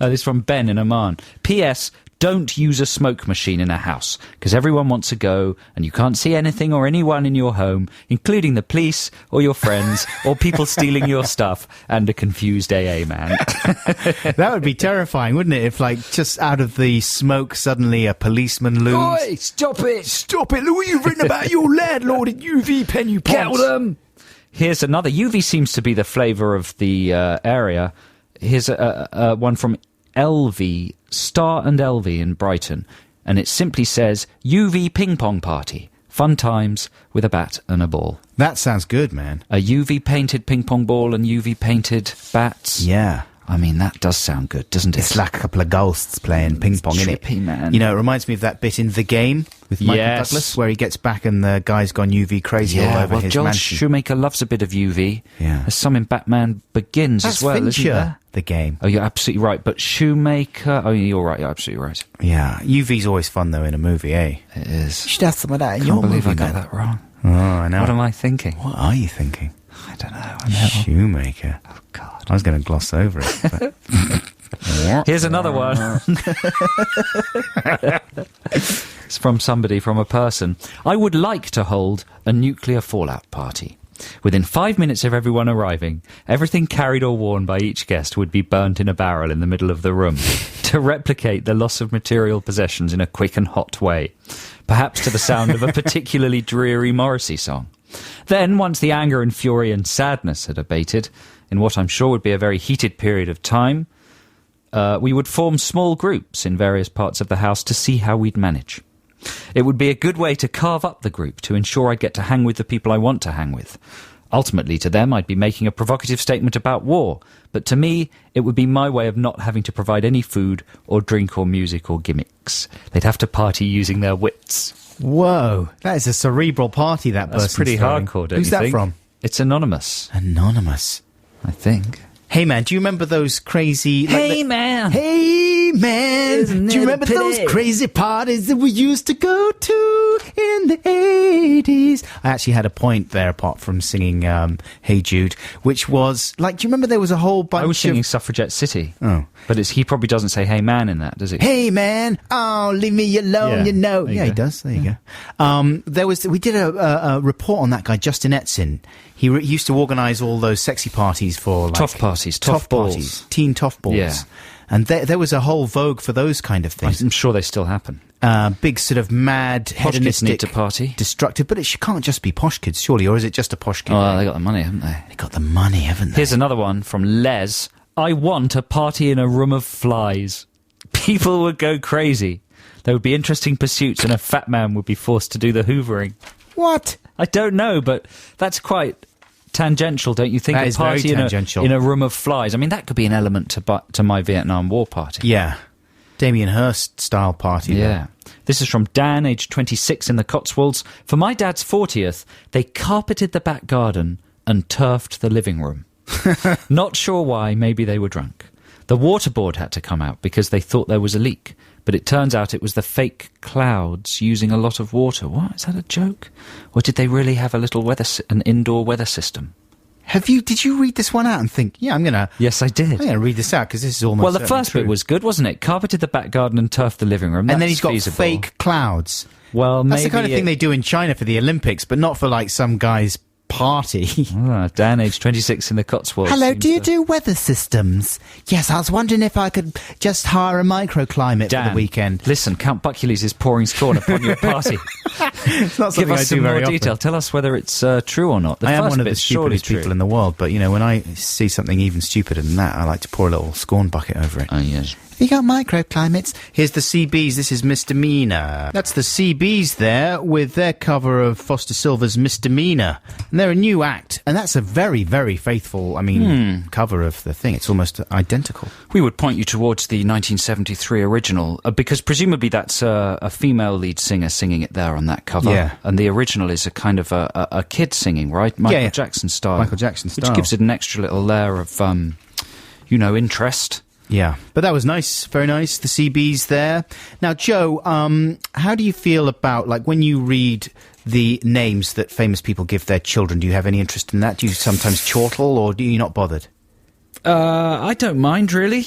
S2: This is from Ben in Oman. P.S. Don't use a smoke machine in a house, because everyone wants to go and you can't see anything or anyone in your home, including the police or your friends or people stealing your stuff and a confused AA man.
S1: That would be terrifying, wouldn't it? If, like, just out of the smoke, suddenly a policeman looms.
S2: Oi, stop it!
S1: Stop it, Louis! You've written about your landlord at UV Pen, you
S2: Kill them! Here's another. UV seems to be the flavour of the area. Here's one from LV, Star and LV in Brighton, and it simply says, UV ping pong party. Fun times with a bat and a ball.
S1: That sounds good, man.
S2: A UV painted ping pong ball and UV painted bats.
S1: Yeah.
S2: I mean, that does sound good, doesn't it?
S1: It's like a couple of ghosts playing ping pong, isn't it?
S2: Trippy, man.
S1: You know, it reminds me of that bit in The Game with Michael Douglas, where he gets back and the guy's gone UV crazy all over his
S2: Joel
S1: mansion.
S2: Shoemaker loves a bit of UV.
S1: Yeah.
S2: There's some in Batman Begins
S1: That's
S2: as well,
S1: Fincher,
S2: isn't there?
S1: The Game.
S2: Oh, you're absolutely right. But Shoemaker... Oh, you're right. You're absolutely right.
S1: Yeah. UV's always fun, though, in a movie, eh?
S2: It is.
S1: You should have some of that in
S2: I
S1: your
S2: can't believe
S1: movie,
S2: I got
S1: man.
S2: that wrong.
S1: Oh, I know.
S2: What am I thinking?
S1: What are you thinking?
S2: I don't know. I know.
S1: Shoemaker.
S2: Oh, God.
S1: I was going to gloss over it. But...
S2: Here's another one. It's from somebody, from a person. I would like to hold a nuclear fallout party. Within 5 minutes of everyone arriving, everything carried or worn by each guest would be burnt in a barrel in the middle of the room to replicate the loss of material possessions in a quick and hot way, perhaps to the sound of a particularly dreary Morrissey song. Then, once the anger and fury and sadness had abated, in what I'm sure would be a very heated period of time, we would form small groups in various parts of the house to see how we'd manage. It would be a good way to carve up the group to ensure I get to hang with the people I want to hang with. Ultimately, to them, I'd be making a provocative statement about war, but to me, it would be my way of not having to provide any food or drink or music or gimmicks. They'd have to party using their wits.
S1: Whoa, that is a cerebral party, that person's
S2: That's pretty
S1: throwing.
S2: hardcore, don't
S1: Who's
S2: you
S1: that
S2: think?
S1: from?
S2: It's anonymous,
S1: Anonymous.
S2: I think.
S1: Hey, man, do you remember those crazy...
S2: man!
S1: Hey, man,
S2: Isn't
S1: do you
S2: it a
S1: remember those
S2: pity?
S1: crazy parties that we used to go to in the 80s? I actually had a point there, apart from singing Hey Jude, which was, like, do you remember there was a whole bunch
S2: I was singing
S1: of...
S2: Suffragette City.
S1: Oh.
S2: But he probably doesn't say hey man in that, does he?
S1: Hey, man, oh, leave me alone,
S2: Yeah,
S1: you know.
S2: there you
S1: Yeah, he
S2: go.
S1: does. There you go. We did a report on that guy, Justin Etzin. He used to organise all those sexy parties for, like...
S2: Toff parties, toff balls.
S1: parties, teen toff balls.
S2: Yeah.
S1: And there was a whole vogue for those kind of things.
S2: I'm sure they still happen.
S1: Big sort of mad,
S2: Posh kids need
S1: hedonistic,
S2: to party.
S1: destructive. But it can't just be posh kids, surely, or is it just a posh kid?
S2: Oh, they got the money, haven't they?
S1: They got the money, haven't they?
S2: Here's another one from Les. I want a party in a room of flies. People would go crazy. There would be interesting pursuits and a fat man would be forced to do the hoovering.
S1: What?
S2: I don't know, but that's quite tangential, don't you think?
S1: That
S2: a
S1: is very
S2: party
S1: tangential.
S2: in a room of flies. I mean, that could be an element to my Vietnam War party.
S1: Yeah. Damien Hirst style party.
S2: Yeah. This is from Dan, aged 26 in the Cotswolds. For my dad's 40th, they carpeted the back garden and turfed the living room. Not sure why, maybe they were drunk. The water board had to come out because they thought there was a leak, but it turns out it was the fake clouds using a lot of water. What? Is that a joke? Or did they really have a little an indoor weather system?
S1: Did you read this one out and think, yeah, I'm gonna read this out because this is almost
S2: Well, the
S1: certainly
S2: first
S1: true.
S2: bit was good, wasn't it? Carpeted the back garden and turfed the living room.
S1: And then
S2: That's
S1: he's got
S2: feasible.
S1: fake clouds.
S2: Well,
S1: That's
S2: maybe
S1: the kind of thing they do in China for the Olympics, but not for like some guy's party.
S2: Dan, age 26 in the Cotswolds.
S1: Hello,
S2: seems
S1: do you
S2: to-
S1: do weather systems? Yes, I was wondering if I could just hire a microclimate
S2: Dan,
S1: for the weekend.
S2: Listen, Count Buckules is pouring scorn upon your party.
S1: It's not
S2: Give
S1: something I
S2: us
S1: do
S2: some
S1: very
S2: more
S1: often.
S2: detail. Tell us whether it's true or not. The
S1: I am
S2: first
S1: one of the
S2: bit's surely
S1: stupidest people
S2: true.
S1: in the world, but, you know, when I see something even stupider than that, I like to pour a little scorn bucket over it.
S2: Oh, yes.
S1: Have you got microclimates? Here's the CBs. This is Misdemeanor. That's the CBs there with their cover of Foster Silver's Misdemeanor. And they're a new act. And that's a very, very faithful, cover of the thing. It's almost identical.
S2: We would point you towards the 1973 original, because presumably that's a female lead singer singing it there on that cover.
S1: Yeah.
S2: And the original is a kind of a kid singing, right? Michael
S1: Yeah.
S2: Jackson style.
S1: Michael Jackson style.
S2: Which gives it an extra little layer of, interest.
S1: Yeah, but that was nice, very nice, the CBs there. Now, Joe, how do you feel about, like, when you read the names that famous people give their children, do you have any interest in that? Do you sometimes chortle, or do you not bothered?
S2: I don't mind, really.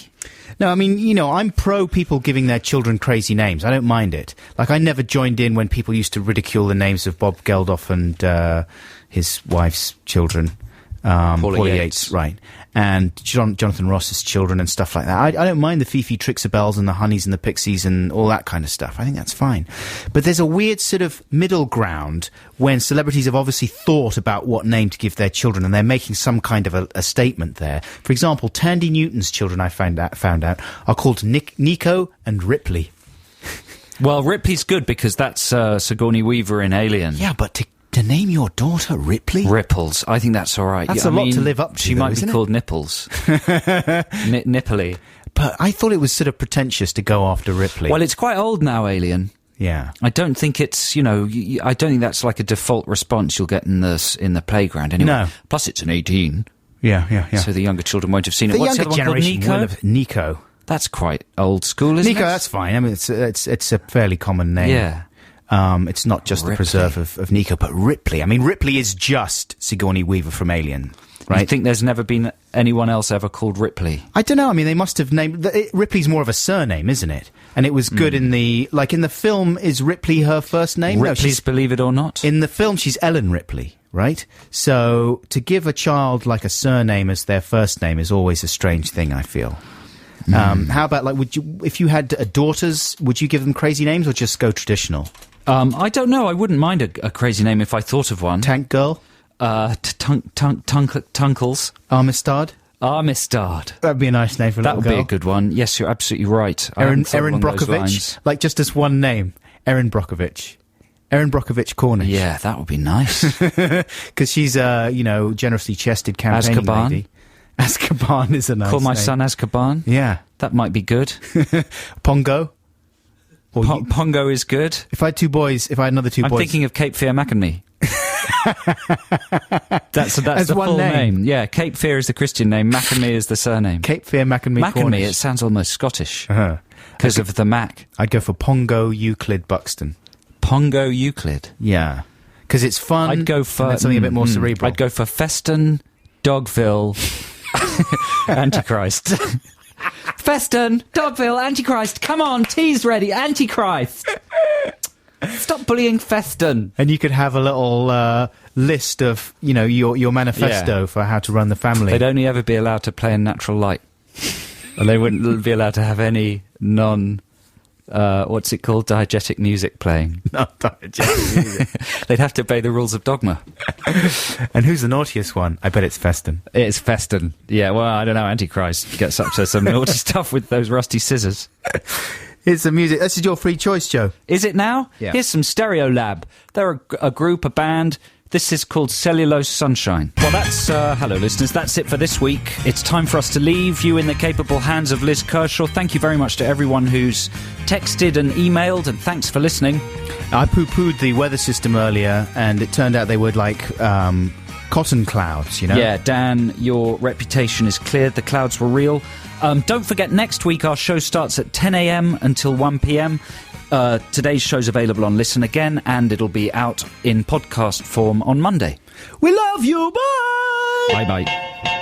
S1: No, I mean, I'm pro people giving their children crazy names. I don't mind it. Like, I never joined in when people used to ridicule the names of Bob Geldof and his wife's children.
S2: Paulie Yates.
S1: Right. And Jonathan Ross's children and stuff like that. I don't mind the Fifi Trixabelles and the Honeys and the Pixies and all that kind of stuff. I think that's fine. But there's a weird sort of middle ground when celebrities have obviously thought about what name to give their children and they're making some kind of a statement there. For example, Tandy Newton's children, I found out, are called Nico and Ripley.
S2: Well, Ripley's good because that's Sigourney Weaver in Alien.
S1: Yeah, but to name your daughter Ripley?
S2: Ripples. I think that's all right.
S1: That's a lot to live up to,
S2: She might be called Nipples. Nipply.
S1: But I thought it was sort of pretentious to go after Ripley.
S2: Well, it's quite old now, Alien.
S1: Yeah.
S2: I don't think it's, I don't think that's like a default response you'll get in the playground anyway.
S1: No.
S2: Plus, it's an 18.
S1: Yeah.
S2: So the younger children won't have seen it. What's the
S1: younger
S2: other one
S1: generation
S2: called
S1: will have Nico.
S2: That's quite old school, isn't it?
S1: Nico, that's fine. I mean, it's a fairly common name.
S2: Yeah.
S1: It's not just the preserve of Nico, but Ripley. I mean, Ripley is just Sigourney Weaver from Alien, right?
S2: You think there's never been anyone else ever called Ripley?
S1: I don't know. I mean, they must have named... Ripley's more of a surname, isn't it? And it was good in the... Like, in the film, is Ripley her first name?
S2: Ripley's Believe It or Not?
S1: In the film, she's Ellen Ripley, right? So, to give a child, like, a surname as their first name is always a strange thing, I feel. How about, like, if you had daughters, would you give them crazy names or just go traditional?
S2: I don't know. I wouldn't mind a crazy name if I thought of one.
S1: Tank Girl?
S2: Tunkles.
S1: Armistad?
S2: Armistad.
S1: That'd be a nice name for a
S2: That
S1: little
S2: would
S1: girl.
S2: be a good one. Yes, you're absolutely right.
S1: Erin Brockovich? Like, just as one name. Erin Brockovich. Erin Brockovich Cornish.
S2: Yeah, that would be nice.
S1: Because she's generously chested campaigning
S2: Azkaban.
S1: lady. Azkaban is a nice
S2: Call my
S1: name.
S2: son Azkaban.
S1: Yeah.
S2: That might be good.
S1: Pongo?
S2: Pongo is good.
S1: If I had another two boys...
S2: I'm thinking of Cape Fear McInerney. That's the
S1: one
S2: full
S1: name.
S2: Yeah, Cape Fear is the Christian name. McInerney is the surname.
S1: Cape Fear McInerney Cornish.
S2: It sounds almost Scottish.
S1: Uh-huh.
S2: Because of the Mac.
S1: I'd go for Pongo Euclid Buxton.
S2: Pongo Euclid.
S1: Yeah. Because it's fun.
S2: I'd go for...
S1: and then something a bit more cerebral.
S2: I'd go for Feston, Dogville, Antichrist. Feston, Dogville, Antichrist. Come on, tea's ready. Antichrist. Stop bullying Feston.
S1: And you could have a little list of, your manifesto for how to run the family.
S2: They'd only ever be allowed to play in natural light. And they wouldn't be allowed to have any what's it called? Diegetic music playing.
S1: Not diegetic music.
S2: They'd have to obey the rules of dogma.
S1: And who's the naughtiest one? I bet it's Feston.
S2: It's Feston. Yeah, well, I don't know. Antichrist gets up to some naughty stuff with those rusty scissors.
S1: Here's the music. This is your free choice, Joe.
S2: Is it now?
S1: Yeah.
S2: Here's some Stereolab. They're a group, a band. This is called Cellulose Sunshine. Well, that's... hello, listeners. That's it for this week. It's time for us to leave you in the capable hands of Liz Kershaw. Thank you very much to everyone who's texted and emailed, and thanks for listening.
S1: I poo-pooed the weather system earlier, and it turned out they were like cotton clouds,
S2: Yeah, Dan, your reputation is cleared. The clouds were real. Don't forget, next week our show starts at 10 a.m. until 1 p.m. Today's show's available on Listen Again, and it'll be out in podcast form on Monday.
S1: We love you. Bye.
S2: Bye-bye.